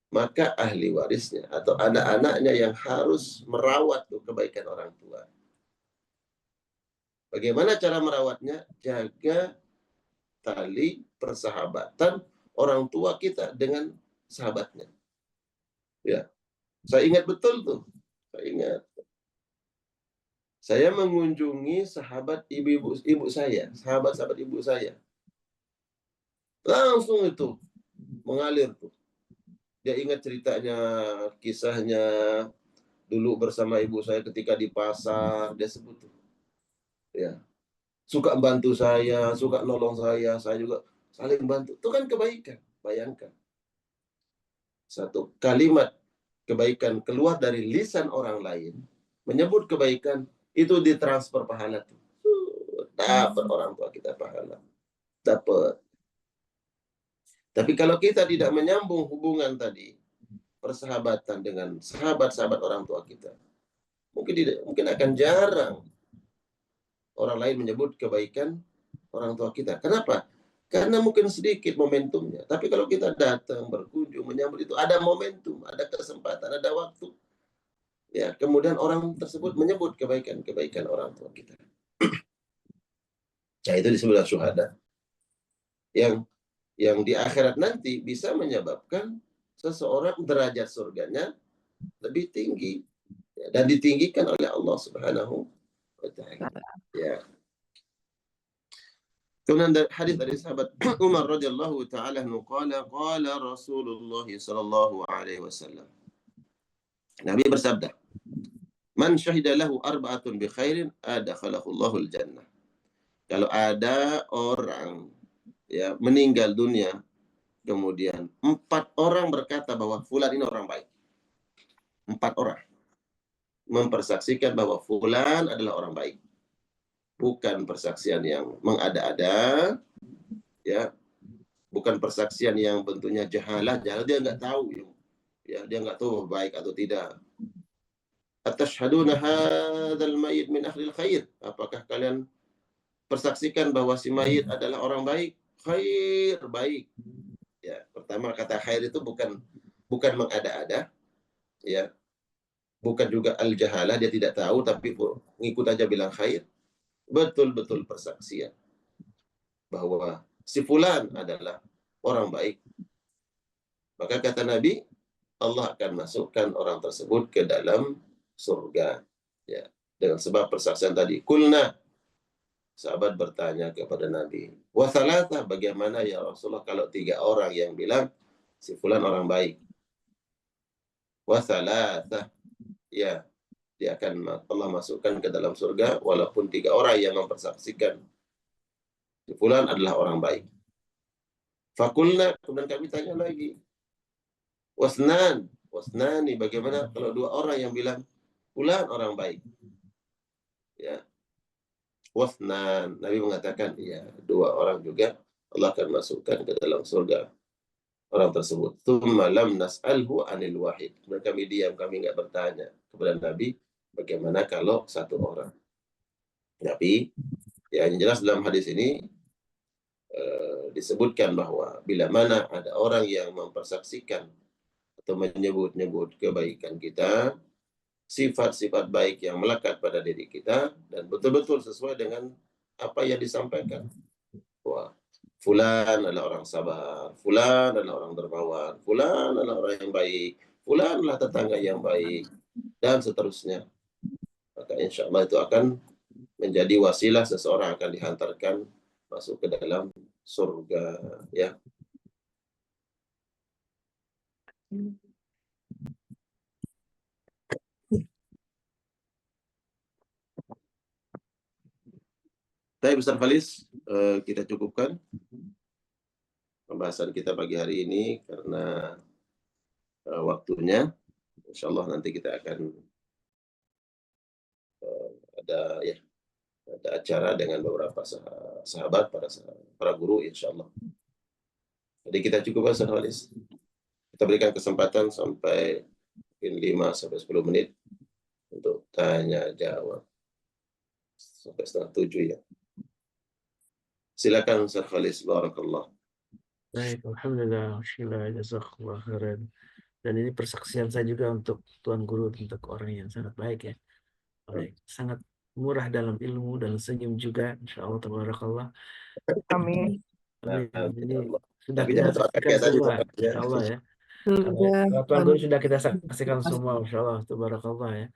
maka ahli warisnya atau anak-anaknya yang harus merawat tuh kebaikan orang tua. Bagaimana cara merawatnya? Jaga tali persahabatan orang tua kita dengan sahabatnya. Ya, saya ingat betul tuh. Saya ingat. Saya mengunjungi sahabat ibu saya, sahabat ibu saya. Langsung itu mengalir tuh. Dia ingat ceritanya, kisahnya dulu bersama ibu saya ketika di pasar, dia sebut tuh. Ya. Suka bantu saya, suka nolong saya juga saling bantu. Itu kan kebaikan. Bayangkan. Satu kalimat kebaikan keluar dari lisan orang lain, menyebut kebaikan, itu ditransfer pahala tuh. Dapat orang tua kita pahala. Dapat. Tapi kalau kita tidak menyambung hubungan tadi, persahabatan dengan sahabat-sahabat orang tua kita, mungkin akan jarang orang lain menyebut kebaikan orang tua kita. Kenapa? Karena mungkin sedikit momentumnya. Tapi kalau kita datang, berkunjung, menyambut itu, ada momentum, ada kesempatan, ada waktu. Ya, kemudian orang tersebut menyebut kebaikan orang tua kita. Nah, itu disebut syuhada. Yang di akhirat nanti bisa menyebabkan seseorang derajat surganya lebih tinggi, ya, dan ditinggikan oleh Allah Subhanahu wa Ta'ala. Ya. Kemudian hadis dari sahabat Umar radhiyallahu taala anhu qala Rasulullah sallallahu alaihi wasallam. Nabi bersabda, "Man syahida lahu arba'atun bi khairin adkhalahu Allahul jannah." Kalau ada orang, ya, meninggal dunia, kemudian 4 orang berkata bahwa fulan ini orang baik. 4 orang mempersaksikan bahwa fulan adalah orang baik. Bukan persaksian yang mengada-ada, ya. Bukan persaksian yang bentuknya jahalah, dia nggak tahu, ya, dia nggak tahu baik atau tidak. Atashhaduna hadzal mayyit min ahlil khair? Apakah kalian persaksikan bahwa si mayit adalah orang baik? Khair, baik. Ya, pertama kata khair itu bukan mengada-ada, ya. Bukan juga al-jahalah, dia tidak tahu tapi ngikut aja bilang khair. Betul-betul persaksian bahwa si fulan adalah orang baik. Maka kata Nabi, Allah akan masukkan orang tersebut ke dalam surga. Ya, dengan sebab persaksian tadi. Kulna, sahabat bertanya kepada Nabi, wa thalatha, bagaimana ya Rasulullah kalau 3 orang yang bilang si fulan orang baik? Wa thalatha, ya, dia akan Allah masukkan ke dalam surga walaupun 3 orang yang mempersaksikan si fulan adalah orang baik. Fakulna, kemudian kami tanya lagi, wasnani, bagaimana kalau 2 orang yang bilang fulan orang baik? Ya, wasnan, Nabi mengatakan, ya, 2 orang juga Allah akan masukkan ke dalam surga orang tersebut. Tsumma lam nas'alhu 'anil wahid. Dan kami diam, kami enggak bertanya kepada Nabi bagaimana kalau 1 orang. Tapi ya, yang jelas dalam hadis ini disebutkan bahwa bila mana ada orang yang mempersaksikan atau menyebut-nyebut kebaikan kita, sifat-sifat baik yang melekat pada diri kita, dan betul-betul sesuai dengan apa yang disampaikan. Wah, fulan adalah orang sabar, fulan adalah orang dermawan, fulan adalah orang yang baik, fulan adalah tetangga yang baik, dan seterusnya. Maka insya Allah itu akan menjadi wasilah seseorang akan dihantarkan masuk ke dalam surga. Ya. Baik, Ustaz Falis, kita cukupkan pembahasan kita pagi hari ini karena waktunya. Insya Allah nanti kita akan ada acara dengan beberapa sahabat, para guru, insya Allah. Jadi kita cukupkan, Ustaz Falis. Kita berikan kesempatan sampai mungkin 5-10 menit untuk tanya jawab. Sampai 6:30 ya. Silakan Ustaz Falis, barakallah. Baik, alhamdulillah, jazakallah khairan. Dan ini persaksian saya juga untuk Tuan Guru, untuk orang yang sangat baik ya. Baik, sangat murah dalam ilmu dan senyum juga, insya Allah, tabarakallah. Amin. Amin. Ini sudah Tapi kita jangan saksikan kayak tadi, semua, Pak. insya Allah ya. Surga. Tuan Guru sudah kita saksikan semua, insya Allah, tabarakallah ya.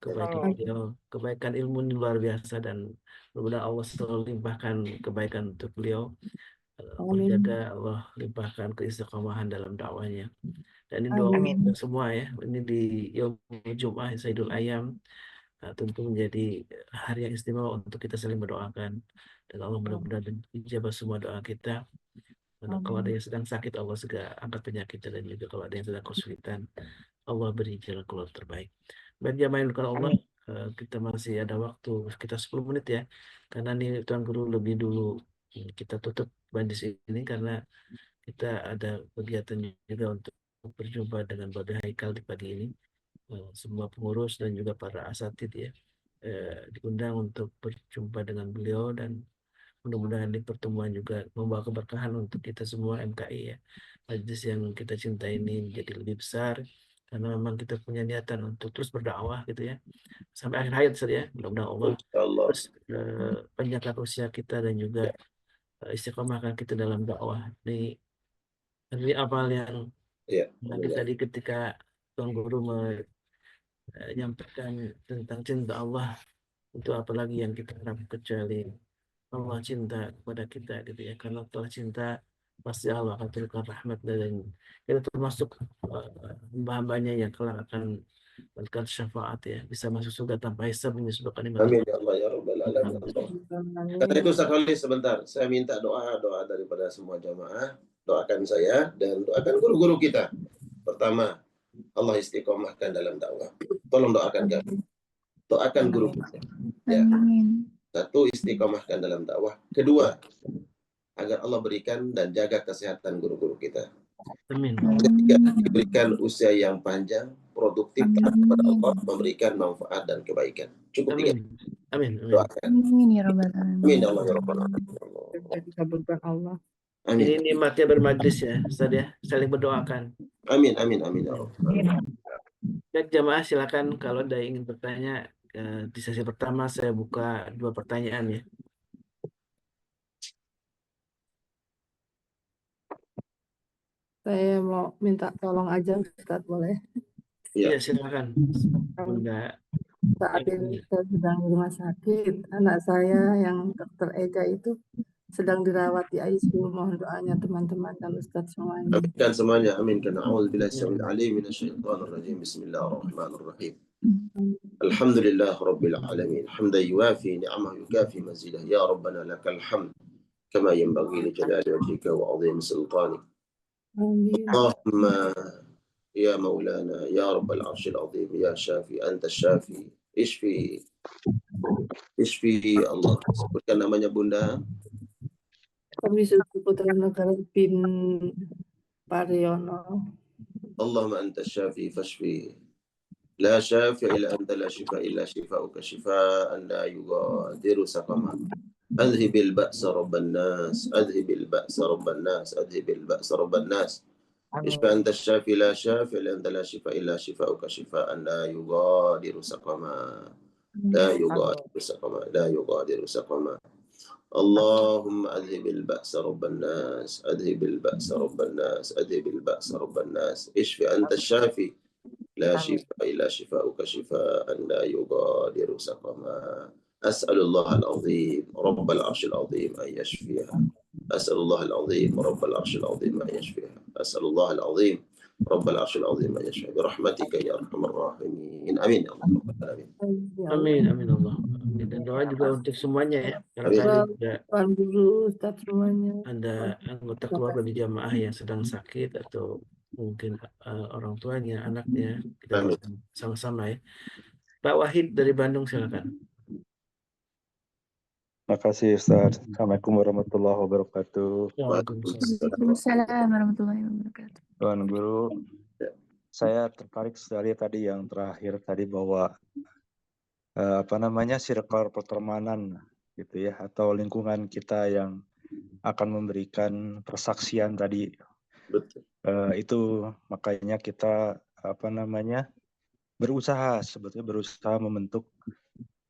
Kebaikan Amin. beliau, kebaikan ilmu ini luar biasa, dan mudah-mudahan Allah selalu limpahkan kebaikan untuk beliau. Menjaga Allah limpahkan keistiqomahan dalam dakwanya. Dan ini doa Amin. kita semua ya. Ini di Yaum Jum'ah Sayyidul Ayyam, tentu menjadi hari yang istimewa untuk kita saling mendoakan. Dan Allah mudah-mudahan ijabah semua doa kita. Dan kalau ada yang sedang sakit, Allah segera angkat penyakitnya, dan juga kalau ada yang sedang kesulitan, Allah beri jalan keluar terbaik. Baik jamaah kalau Allah, kita masih ada waktu sekitar 10 menit ya. Karena nih Tuan Guru lebih dulu kita tutup majlis ini karena kita ada kegiatan juga untuk berjumpa dengan Bapak Haikal di pagi ini. Semua pengurus dan juga para asatid ya diundang untuk berjumpa dengan beliau, dan mudah-mudahan di pertemuan juga membawa keberkahan untuk kita semua MKI ya. Majlis yang kita cintai ini menjadi lebih besar karena memang kita punya niatan untuk terus berdakwah gitu ya sampai akhir hayat ya. Mudah-mudahan Allah Allah. terus panjangkan usia kita dan juga istiqomahkan kita dalam dakwah. Ini amal yang tadi ketika Tuan Guru menyampaikan tentang cinta Allah, itu apalagi yang kita harap kecuali Allah cinta kepada kita gitu ya. Karena telah cinta pasti Allah akan turunkan rahmat, dan kita termasuk hamba-hambanya yang kelak akan mendapatkan syafaat ya, bisa masuk surga tanpa hisab, menyebabkan nikmat. Amin ya Allah ya Rabbal alamin. Karena itu Ustaz Khalid, sebentar saya minta doa daripada semua jamaah. Doakan saya dan doakan guru-guru kita. Pertama, Allah istiqomahkan dalam dakwah. Tolong doakan kami. Doakan guru kita. Ya. Satu, istiqomahkan dalam dakwah. Kedua, agar Allah berikan dan jaga kesehatan guru-guru kita. Amin. Ketiga, diberikan usia yang panjang, produktif, kepada Allah, memberikan manfaat dan kebaikan. Cukup tiga. Amin. Doakan. Amin ya Rabbal alamin. Amin ya Allah ya Rabbal alamin. Dikabulkan Allah. Amin. Ini nikmatnya bermajlis ya, Ustaz ya, saling berdoakan. Amin ya Allah. Baik jamaah, silakan kalau ada yang ingin bertanya. Di sesi pertama saya buka 2 pertanyaan ya. Saya mau minta tolong aja Ustaz, boleh? Ya, Ya, silakan. Bunda Saat ini Eni. saya sedang di rumah sakit. Anak saya yang Dokter Ega itu sedang dirawat di ICU. Mohon doanya teman-teman dan Ustaz semuanya. aminkan semuanya. Aminkan. A'udzubillahi Ya, samil alim minasyaitonir rajim. Bismillahirrahmanirrahim. Alhamdulillah rabbil alamin. Hamdan yuwafi ni'amahu yukafi mazidah. Ya Rabbana lakal hamd kama yanbaghi li jalali wajhika wa 'azimi sultanik. Amin. Allahumma ya maulana ya rabbal arsyil azim ya syafi anta syafi ishfi Allah. Sebutkan namanya Bunda. Kami suku Putra Negara bin Pariono. Allahumma anta syafi fashfi. La syafi illa anta la shifa illa shifauka shifaan la yughadiru saqama. أذهب البأس رب الناس أذهب البأس رب الناس أذهب البأس رب الناس اشفى أنت الشافي لا شافي إلا أنت لا شفاء إلا شفاؤك شفاء لا يغادر سقما لا يغادر سقما لا يغادر سقما اللهم أذهب البأس رب الناس أذهب البأس رب الناس أذهب البأس رب الناس اشفى أنت الشافي لا شفاء إلا شفاؤك شفاء لا يغادر سقما أسأل الله العظيم رب العرش العظيم أن يشفيها أسأل الله العظيم رب العرش العظيم أن يشفيها أسأل الله العظيم رب العرش العظيم أن يشفيها برحمتك يا أرحم الراحمين آمين يا الله رب العالمين Amin, amin Allah. Amin. Dan doa juga untuk semuanya ya. Amin. Barangkali juga Tuan Guru, Ustaz semuanya. Anda anggota keluarga di jamaah yang sedang sakit atau mungkin orang tuanya, anaknya, kita Amin. doakan sama-sama ya. Pak Wahid dari Bandung silakan. Terima kasih Ustaz. Assalamualaikum warahmatullahi wabarakatuh. Waalaikumsalam warahmatullahi wabarakatuh. Tuan Guru, saya tertarik sekali tadi yang terakhir tadi bahwa circle pertemanan gitu ya, atau lingkungan kita yang akan memberikan persaksian tadi. Betul. Itu makanya kita berusaha membentuk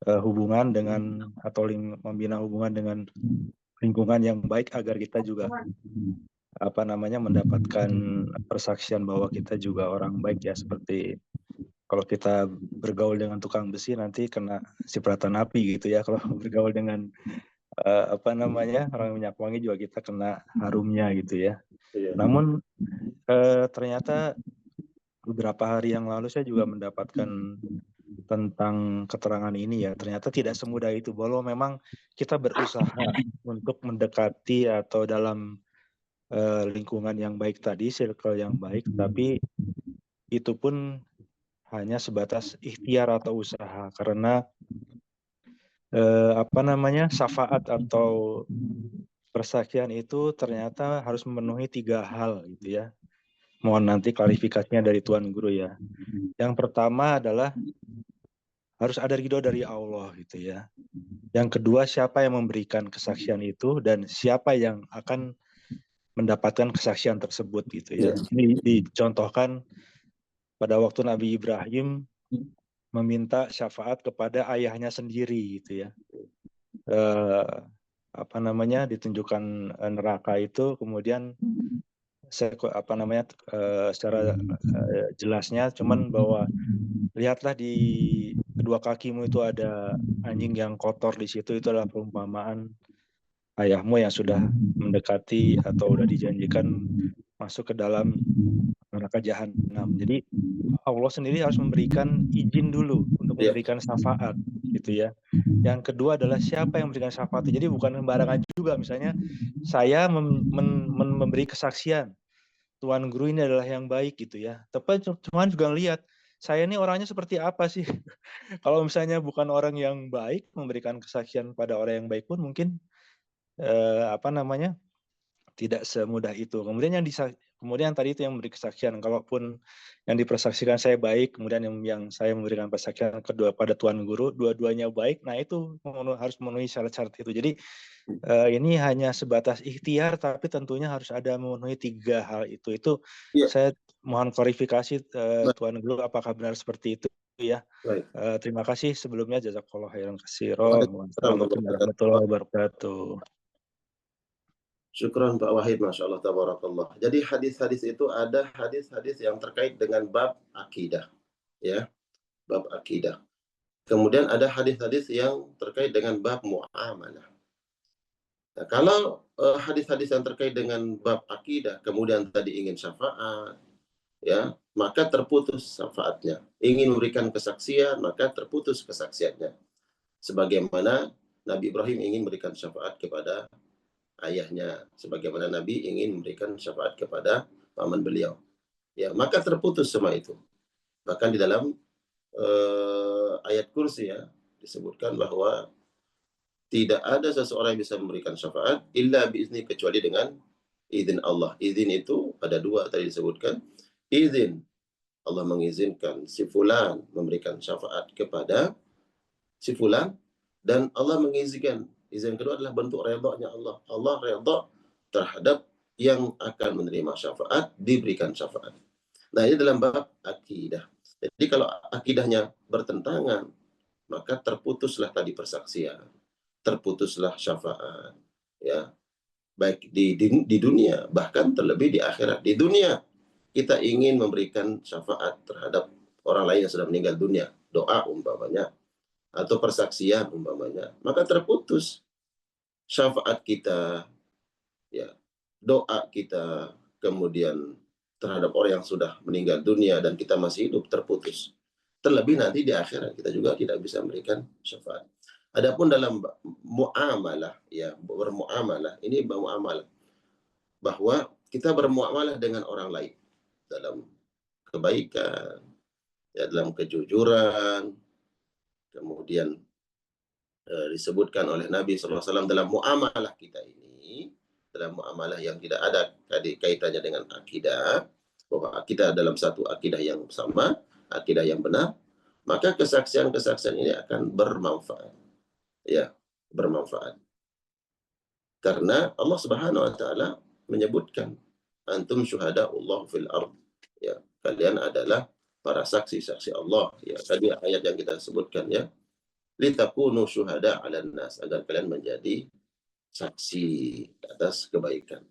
hubungan dengan atau membina hubungan dengan lingkungan yang baik agar kita juga mendapatkan persaksian bahwa kita juga orang baik ya, seperti kalau kita bergaul dengan tukang besi nanti kena cipratan api gitu ya, kalau bergaul dengan orang minyak wangi juga kita kena harumnya gitu ya. Iya. Namun ternyata beberapa hari yang lalu saya juga mendapatkan tentang keterangan ini ya, ternyata tidak semudah itu, walau memang kita berusaha untuk mendekati atau dalam lingkungan yang baik tadi, circle yang baik, tapi itu pun hanya sebatas ikhtiar atau usaha, karena syafaat atau persaksian itu ternyata harus memenuhi 3 hal gitu ya. Mohon nanti klarifikasinya dari Tuan Guru ya. Yang pertama adalah harus ada ridho dari Allah gitu ya. Yang kedua, siapa yang memberikan kesaksian itu dan siapa yang akan mendapatkan kesaksian tersebut gitu ya. Ini dicontohkan pada waktu Nabi Ibrahim meminta syafaat kepada ayahnya sendiri gitu ya. Ditunjukkan neraka itu, kemudian secara jelasnya cuman bahwa lihatlah di kedua kakimu itu ada anjing yang kotor di situ, itu adalah perumpamaan ayahmu yang sudah mendekati atau sudah dijanjikan masuk ke dalam neraka jahanam. Jadi Allah sendiri harus memberikan izin dulu untuk memberikan syafaat gitu ya. Yang kedua adalah siapa yang memberikan syafaat. Jadi bukan sembarangan juga, misalnya saya memberi kesaksian Tuan Guru ini adalah yang baik gitu ya. Tapi Tuhan juga lihat saya ini orangnya seperti apa sih. Kalau misalnya bukan orang yang baik, memberikan kesaksian pada orang yang baik pun mungkin tidak semudah itu. Kemudian tadi itu yang memberi kesaksian, kalaupun yang dipersaksikan saya baik, kemudian yang saya memberikan persaksian kedua pada Tuan Guru, dua-duanya baik, nah itu harus memenuhi syarat-syarat itu. Jadi ini hanya sebatas ikhtiar, tapi tentunya harus ada memenuhi 3 hal itu. Itu saya mohon klarifikasi Tuan Guru, apakah benar seperti itu ya. Terima kasih sebelumnya, jazakallahu khairan katsiran. Wassalamualaikum warahmatullahi wabarakatuh. Syukran Pak Wahid, Masya Allah, tabarakallah. Jadi hadis-hadis itu ada hadis-hadis yang terkait dengan bab akidah, ya, bab akidah. Kemudian ada hadis-hadis yang terkait dengan bab muamalah. Nah, kalau hadis-hadis yang terkait dengan bab akidah, kemudian tadi ingin syafaat, ya, maka terputus syafaatnya. Ingin memberikan kesaksian, maka terputus kesaksiannya. Sebagaimana Nabi Ibrahim ingin memberikan syafaat kepada ayahnya, sebagaimana Nabi ingin memberikan syafaat kepada paman beliau. Ya, maka terputus semua itu. Bahkan di dalam ayat kursi, ya, disebutkan bahwa tidak ada seseorang yang bisa memberikan syafaat illa biizni, kecuali dengan izin Allah. Izin itu ada dua tadi disebutkan. Izin Allah mengizinkan si fulan memberikan syafaat kepada si fulan, dan Allah mengizinkan. Izin kedua adalah bentuk redha-Nya Allah. Allah redha terhadap yang akan menerima syafaat, diberikan syafaat. Nah, ini dalam bab akidah. Jadi kalau akidahnya bertentangan, maka terputuslah tadi persaksian, terputuslah syafaat, ya, baik di dunia, bahkan terlebih di akhirat. Di dunia kita ingin memberikan syafaat terhadap orang lain yang sudah meninggal dunia, doa umpamanya, atau persaksian umpamanya, maka terputus syafaat kita, ya, doa kita, kemudian terhadap orang yang sudah meninggal dunia dan kita masih hidup, terputus. Terlebih nanti di akhirat kita juga tidak bisa memberikan syafaat. Adapun dalam muamalah, ya, bermuamalah, ini muamalah bahwa kita bermuamalah dengan orang lain dalam kebaikan, ya, dalam kejujuran. Kemudian disebutkan oleh Nabi SAW dalam muamalah kita ini, dalam muamalah yang tidak ada kaitannya dengan akidah, bahwa kita dalam satu akidah yang sama, akidah yang benar, maka kesaksian-kesaksian ini akan bermanfaat, ya, bermanfaat. Karena Allah Subhanahu wa taala menyebutkan, antum syuhada'ullah fil ard, ya, kalian adalah para saksi-saksi Allah, ya, tadi ayat yang kita sebutkan, ya, litakunu syuhada 'alan nas, agar kalian menjadi saksi atas kebaikan.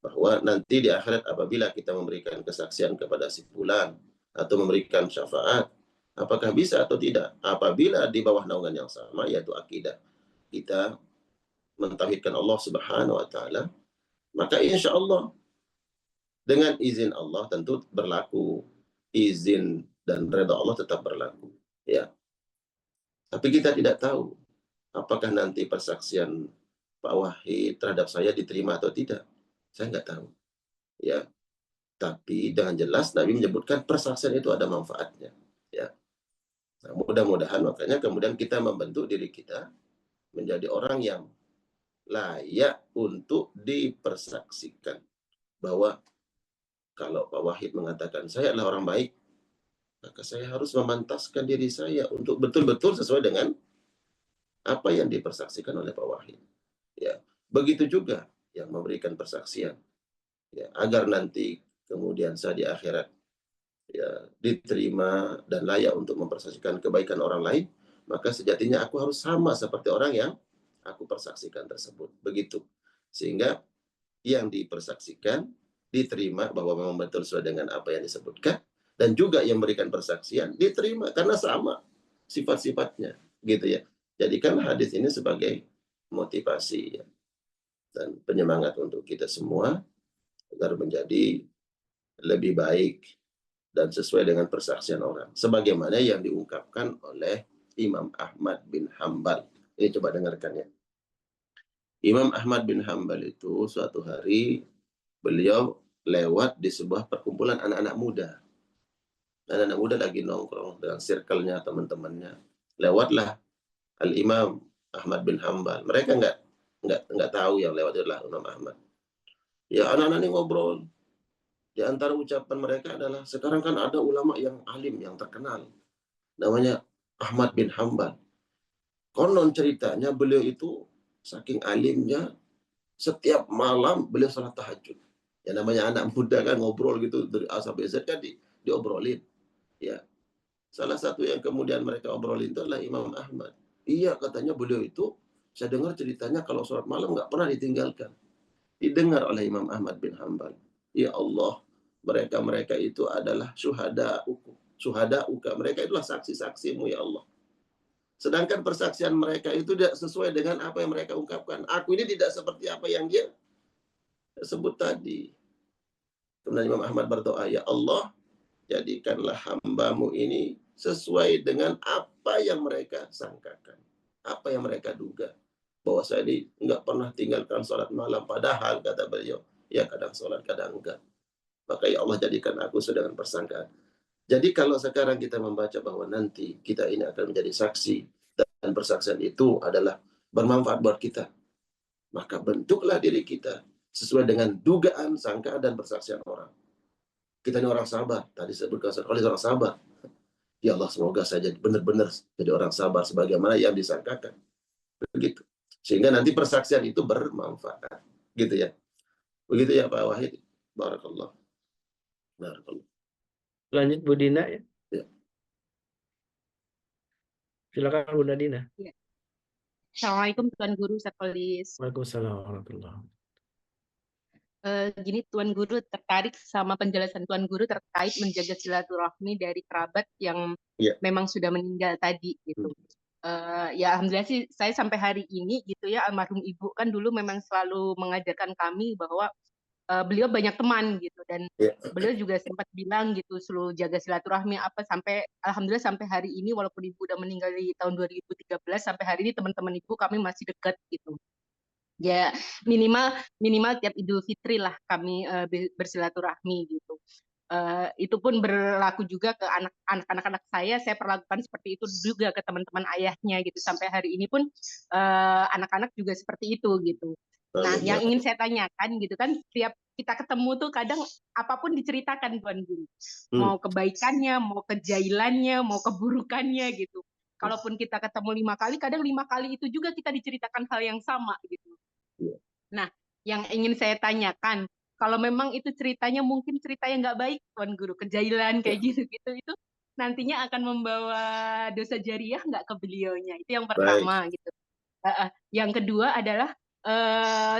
Bahwa nanti di akhirat apabila kita memberikan kesaksian kepada si fulan atau memberikan syafaat, apakah bisa atau tidak? Apabila di bawah naungan yang sama, yaitu akidah kita mentauhidkan Allah Subhanahu wa taala, maka insya Allah dengan izin Allah tentu berlaku, izin dan redha Allah tetap berlaku, ya. Tapi kita tidak tahu apakah nanti persaksian Pak Wahid terhadap saya diterima atau tidak. Saya nggak tahu, ya. Tapi dengan jelas Nabi menyebutkan persaksian itu ada manfaatnya, ya. Nah, mudah-mudahan makanya kemudian kita membentuk diri kita menjadi orang yang layak untuk dipersaksikan. Bahwa kalau Pak Wahid mengatakan saya adalah orang baik, maka saya harus memantaskan diri saya untuk betul-betul sesuai dengan apa yang dipersaksikan oleh Pak Wahid. Ya, begitu juga yang memberikan persaksian, ya, agar nanti kemudian saya di akhirat, ya, diterima dan layak untuk mempersaksikan kebaikan orang lain, maka sejatinya aku harus sama seperti orang yang aku persaksikan tersebut. Begitu. Sehingga yang dipersaksikan diterima bahwa memang betul sesuai dengan apa yang disebutkan, dan juga yang memberikan persaksian diterima karena sama sifat-sifatnya, gitu, ya. Jadikan hadis ini sebagai motivasi, ya, dan penyemangat untuk kita semua agar menjadi lebih baik dan sesuai dengan persaksian orang, sebagaimana yang diungkapkan oleh Imam Ahmad bin Hambal. Ini coba dengarkan, ya. Imam Ahmad bin Hambal itu suatu hari beliau lewat di sebuah perkumpulan anak-anak muda. Anak-anak muda lagi nongkrong dengan circle-nya, teman-temannya. Lewatlah Al-Imam Ahmad bin Hambal. Mereka nggak tahu yang lewat adalah Imam Ahmad. Ya, anak-anak ini ngobrol. Di antara ucapan mereka adalah, sekarang kan ada ulama yang alim, yang terkenal. Namanya Ahmad bin Hambal. Konon ceritanya beliau itu saking alimnya, setiap malam beliau salat tahajud. Ya, namanya anak muda kan ngobrol gitu dari A sampai Z kan diobrolin. Ya. Salah satu yang kemudian mereka obrolin itu adalah Imam Ahmad. Iya, katanya beliau itu, saya dengar ceritanya kalau sholat malam nggak pernah ditinggalkan. didengar oleh Imam Ahmad bin Hanbal. Ya Allah, mereka itu adalah syuhada'uka. Mereka itulah saksi-saksimu ya Allah. Sedangkan persaksian mereka itu tidak sesuai dengan apa yang mereka ungkapkan. Aku ini tidak seperti apa yang dia sebut tadi. Kemudian Imam Ahmad berdoa, ya Allah, jadikanlah hambamu ini sesuai dengan apa yang mereka sangkakan. Apa yang mereka duga. Bahwa saya ini enggak pernah tinggalkan sholat malam. Padahal, kata beliau, ya kadang sholat, kadang enggak. Maka ya Allah, jadikan aku sedang persangkaan. Jadi kalau sekarang kita membaca bahwa nanti kita ini akan menjadi saksi dan persaksian itu adalah bermanfaat buat kita, maka bentuklah diri kita sesuai dengan dugaan, sangkaan, dan persaksian orang. Kita ini orang sabar. Tadi saya berkata, oleh orang sabar. Ya Allah, semoga saya benar-benar jadi orang sabar sebagaimana yang disangkakan. Begitu. Sehingga nanti persaksian itu bermanfaat. Gitu ya. Begitu ya Pak Wahid. Barakallah. Barakallah. Lanjut Bu Dina ya. Ya. Silakan Bunda Dina. Ya. Assalamualaikum Tuan Guru Sakolis. Waalaikumsalam warahmatullahi wabarakatuh. Gini Tuan Guru, tertarik sama penjelasan Tuan Guru terkait menjaga silaturahmi dari kerabat yang memang sudah meninggal tadi gitu. Ya alhamdulillah sih saya sampai hari ini gitu ya, almarhum ibu kan dulu memang selalu mengajarkan kami bahwa beliau banyak teman gitu, dan beliau juga sempat bilang gitu suruh jaga silaturahmi apa, sampai alhamdulillah sampai hari ini walaupun ibu udah meninggal di tahun 2013 sampai hari ini teman-teman ibu kami masih dekat gitu. Ya minimal tiap Idul Fitri lah kami bersilaturahmi gitu. Itu pun berlaku juga ke anak-anak saya perlakukan seperti itu juga ke teman-teman ayahnya gitu, sampai hari ini pun anak-anak juga seperti itu gitu. Nah, yang ingin saya tanyakan gitu kan, setiap kita ketemu tuh kadang apapun diceritakan Tuan Guru, mau kebaikannya, mau kejailannya, mau keburukannya gitu. Kalaupun kita ketemu 5 kali, kadang 5 kali itu juga kita diceritakan hal yang sama gitu. Nah, yang ingin saya tanyakan, kalau memang itu ceritanya mungkin cerita yang nggak baik Tuan Guru, kejailan kayak gitu-gitu, itu nantinya akan membawa dosa jariah nggak ke beliaunya? Itu yang pertama gitu. Yang kedua adalah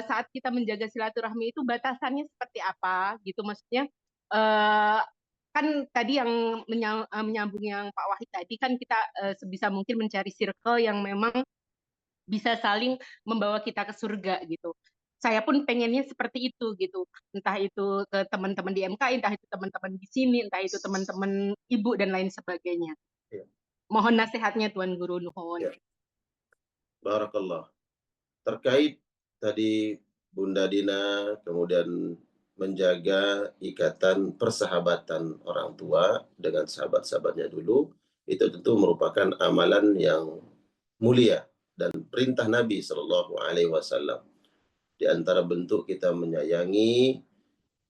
saat kita menjaga silaturahmi itu batasannya seperti apa gitu, maksudnya kan tadi yang menyambung yang Pak Wahid tadi kan kita sebisa mungkin mencari circle yang memang bisa saling membawa kita ke surga gitu. Saya pun pengennya seperti itu gitu, entah itu ke teman-teman di MK, entah itu teman-teman di sini, entah itu teman-teman ibu dan lain sebagainya. Mohon nasihatnya Tuan Guru, nuhun. Barakallah. Terkait tadi Bunda Dina kemudian menjaga ikatan persahabatan orang tua dengan sahabat-sahabatnya dulu, itu tentu merupakan amalan yang mulia dan perintah Nabi Shallallahu Alaihi Wasallam. Di antara bentuk kita menyayangi,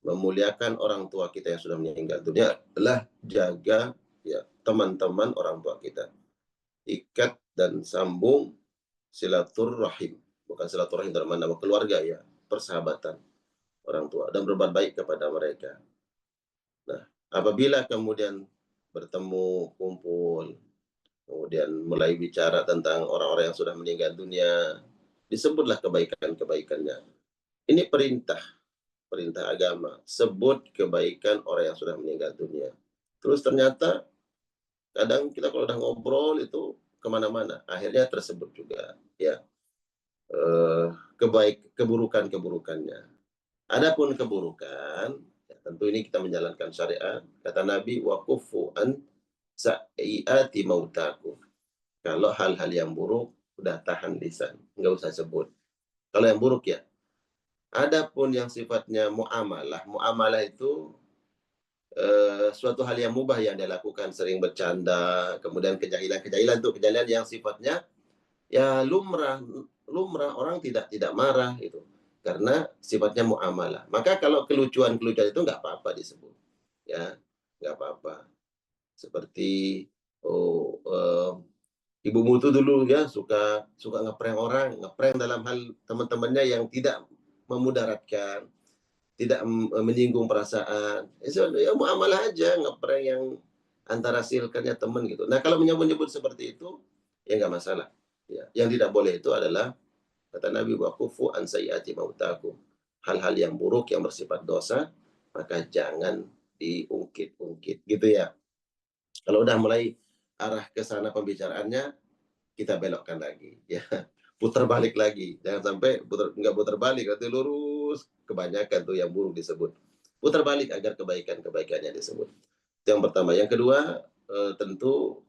memuliakan orang tua kita yang sudah meninggal dunia adalah jaga ya teman-teman orang tua kita, ikat dan sambung silaturahim, bukan silaturahim dalam nama keluarga ya, persahabatan orang tua, dan berbuat baik kepada mereka. Nah, apabila kemudian bertemu, kumpul, kemudian mulai bicara tentang orang-orang yang sudah meninggal dunia, disebutlah kebaikan-kebaikannya. Ini perintah agama, sebut kebaikan orang yang sudah meninggal dunia. Terus ternyata kadang kita kalau udah ngobrol itu kemana-mana, akhirnya tersebut juga ya keburukan-keburukannya. Adapun keburukan, ya tentu ini kita menjalankan syariat. Kata Nabi, wa kufu an sa'iati mautakum. Kalau hal-hal yang buruk, udah tahan lisan, nggak usah sebut. Kalau yang buruk ya. Adapun yang sifatnya muamalah itu suatu hal yang mubah yang dia lakukan, sering bercanda, kemudian kejahilan tuh, kejahilan yang sifatnya ya lumrah orang tidak marah itu, karena sifatnya muamalah. Maka kalau kelucuan itu nggak apa-apa disebut, ya nggak apa-apa. Seperti ibumu tuh dulu ya suka ngeprank orang, ngeprank dalam hal teman-temannya yang tidak memudaratkan, tidak menyinggung perasaan. Ya muamalah aja, ngeprank yang antara circle-nya teman gitu. Nah, kalau menyebut seperti itu ya nggak masalah. Ya, yang tidak boleh itu adalah kata Nabi, wa kufu an sayyiati mautakum. hal-hal yang buruk yang bersifat dosa, maka jangan diungkit-ungkit gitu ya. Kalau udah mulai arah ke sana pembicaraannya, kita belokkan lagi ya, putar balik lagi, jangan sampai nggak putar balik, nanti lurus, kebanyakan tuh yang buruk disebut. Putar balik agar kebaikannya disebut. Itu yang pertama. Yang kedua, tentu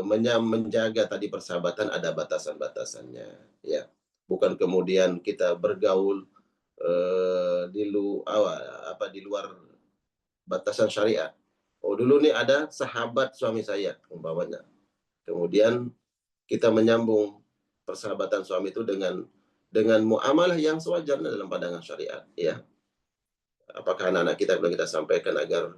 menjaga tadi persahabatan ada batasan-batasannya ya, bukan kemudian kita bergaul di luar batasan syariat. Oh, dulu nih ada sahabat suami saya umpamanya, kemudian kita menyambung persahabatan suami itu dengan muamalah yang sewajarnya dalam pandangan syariat ya. Apakah anak-anak kita belum kita sampaikan agar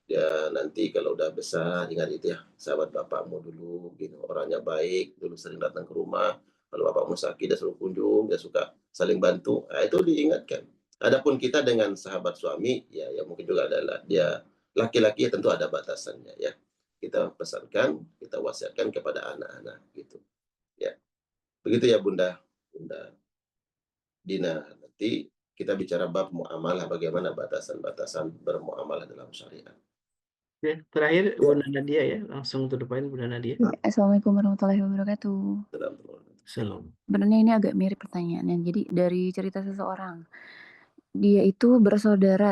ya nanti kalau udah besar ingat itu ya, sahabat bapakmu dulu gitu, orangnya baik, dulu sering datang ke rumah, kalau bapakmu sakit dia selalu kunjung, dia suka saling bantu. Nah, itu diingatkan. Adapun kita dengan sahabat suami ya mungkin juga adalah dia laki-laki, tentu ada batasannya ya. Kita pesankan, kita wasiatkan kepada anak-anak gitu ya. Begitu ya Bunda Dina. Nanti kita bicara bab muamalah, bagaimana batasan-batasan bermuamalah dalam syariat. Oke, terakhir Bunda Nadia ya, langsung to the point Bunda Nadia. Assalamualaikum warahmatullahi wabarakatuh. Salam. Sebenarnya ini agak mirip pertanyaannya. Jadi dari cerita seseorang, dia itu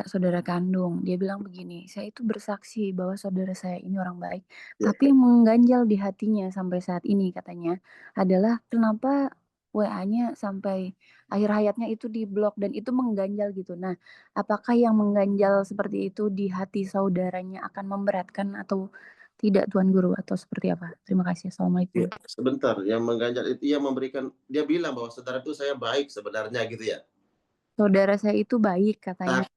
saudara kandung. Dia bilang begini, saya itu bersaksi bahwa saudara saya ini orang baik. Tapi yang mengganjal di hatinya sampai saat ini katanya adalah kenapa WA-nya sampai akhir hayatnya itu diblok, dan itu mengganjal gitu. Nah, apakah yang mengganjal seperti itu di hati saudaranya akan memberatkan atau tidak, Tuan Guru, atau seperti apa? Terima kasih. Assalamualaikum. Ya, sebentar, yang mengganjal itu yang memberikan, dia bilang bahwa saudara itu saya baik sebenarnya gitu ya. Saudara saya itu baik katanya.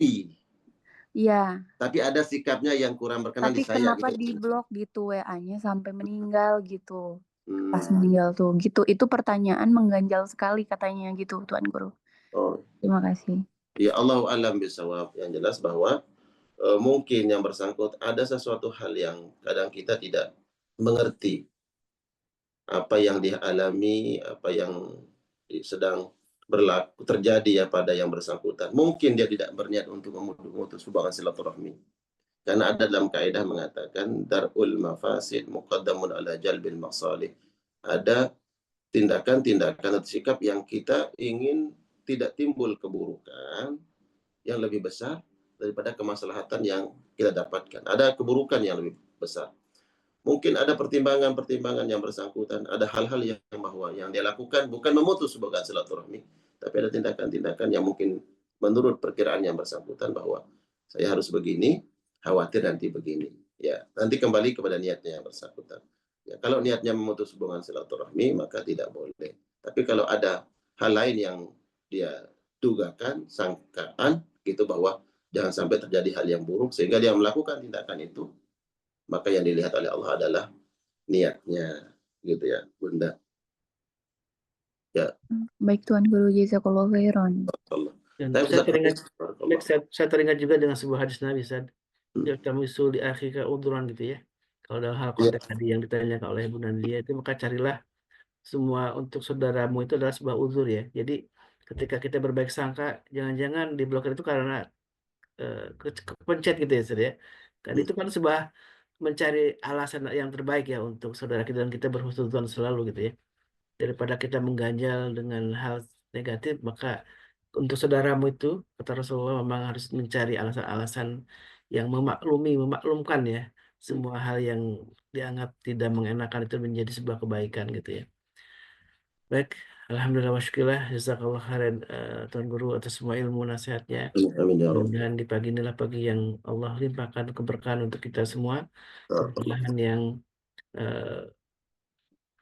Iya. Tapi ada sikapnya yang kurang berkenan di saya. Tapi kenapa gitu. diblok gitu WA-nya sampai meninggal gitu. Pas meninggal tuh gitu. Itu pertanyaan mengganjal sekali katanya gitu, Tuan Guru. Oh. Terima kasih. Ya, Allahu a'lam bishawab. Yang jelas bahwa mungkin yang bersangkut ada sesuatu hal yang kadang kita tidak mengerti apa yang dia alami, apa yang sedang berlaku terjadi ya pada yang bersangkutan. Mungkin dia tidak berniat untuk memutus hubungan silaturahmi. Karena ada dalam kaidah mengatakan darul mafasid muqaddamun ala jalbil masalih. Ada tindakan-tindakan atau sikap yang kita ingin tidak timbul keburukan yang lebih besar daripada kemaslahatan yang kita dapatkan. Ada keburukan yang lebih besar. Mungkin ada pertimbangan-pertimbangan yang bersangkutan, ada hal-hal yang bahwa yang dia lakukan bukan memutus hubungan silaturahmi, tapi ada tindakan-tindakan yang mungkin menurut perkiraan yang bersangkutan bahwa saya harus begini, khawatir nanti begini. Ya, nanti kembali kepada niatnya yang bersangkutan. Ya, kalau niatnya memutus hubungan silaturahmi maka tidak boleh. Tapi kalau ada hal lain yang dia dugakan, sangkaan gitu bahwa jangan sampai terjadi hal yang buruk sehingga dia melakukan tindakan itu, maka yang dilihat oleh Allah adalah niatnya, gitu ya, Bunda. Ya. Baik Tuan Guru, jazakallahu khairan. Dan saya teringat juga dengan sebuah hadis Nabi saat kami usul di akhir udhuran gitu ya. Kalau dalam hal konteks tadi yang ditanyakan oleh Bunda Nadia itu, maka carilah semua untuk saudaramu itu adalah sebuah uzur ya. Jadi ketika kita berbaik sangka, jangan-jangan diblokir itu karena kepencet gitu ya, ya. Dan itu kan sebuah mencari alasan yang terbaik ya untuk saudara kita, dan kita berhusnudzon selalu gitu ya. Daripada kita mengganjal dengan hal negatif, maka untuk saudaramu itu, kata Rasulullah, memang harus mencari alasan-alasan yang memaklumkan ya semua hal yang dianggap tidak mengenakan itu menjadi sebuah kebaikan gitu ya. Baik, alhamdulillah wa syukurillah, jazakallah khairan Tuan Guru atas semua ilmu nasihatnya. Mudah-mudahan di pagi inilah pagi yang Allah limpahkan keberkahan untuk kita semua, keberkahan yang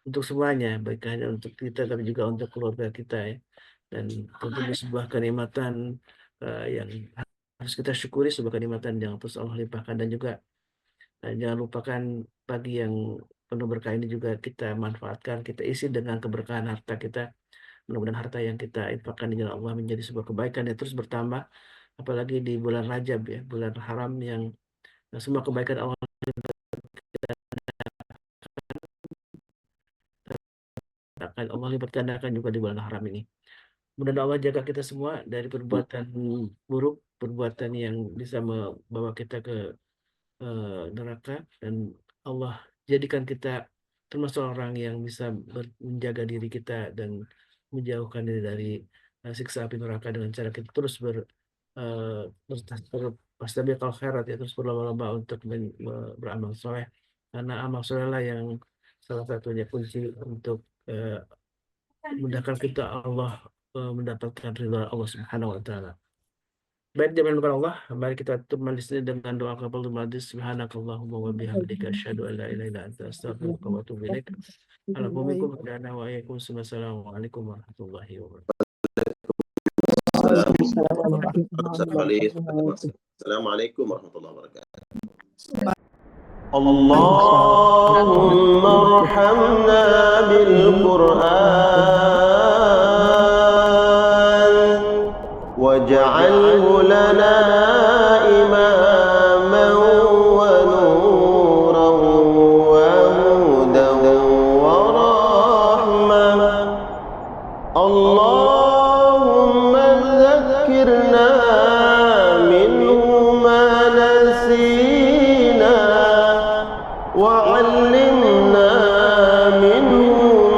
untuk semuanya, baik hanya untuk kita tapi juga untuk keluarga kita ya. Dan tentunya sebuah kenikmatan yang harus kita syukuri, sebuah kenikmatan yang terus Allah limpahkan. Dan juga jangan lupakan pagi yang penuh berkah ini juga kita manfaatkan, kita isi dengan keberkahan harta kita. Mudah-mudahan harta yang kita infakkan di jalan Allah menjadi sebuah kebaikan yang terus bertambah, apalagi di bulan Rajab ya, bulan haram yang semua kebaikan Allah akan Allah lipat gandakan juga di bulan haram ini. Mudah-mudahan Allah jaga kita semua dari perbuatan buruk, perbuatan yang bisa membawa kita ke neraka, dan Allah jadikan kita termasuk orang yang bisa menjaga diri kita dan menjauhkan diri dari siksa api neraka dengan cara kita terus berpastabiqal khairat, ya, terus berlomba-lomba untuk beramal soleh, karena amal soleh lah yang salah satunya kunci untuk mudahkan kita Allah mendapatkan ridha Allah Subhanahu wa taala. Baik, jemaah bukan Allah, mari kita tutup majelis ini dengan doa qabul majlis. Subhanakallahumma wa bihamdika asyhadu an la ilaha illa anta astaghfiruka wa atubu ilaik. Alaikum Assalamualaikum warahmatullahi wabarakatuh. Assalamualaikum warahmatullahi wabarakatuh. Allahumma arhamna bil Qur'an waj'alhu lana imaman wa nuran wa hudan wa rahmah. Allahumma dzakkirna minhu ma nasina وعلمنا منه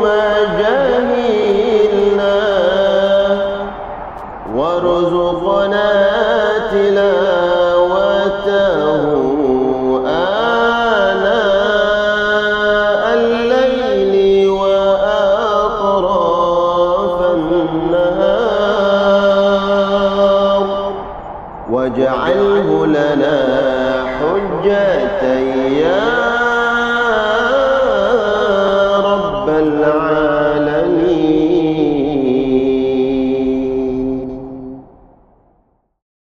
ما جهلنا وارزقنا تلاوته آناء الليل وأطراف النهار واجعله لنا حجة يا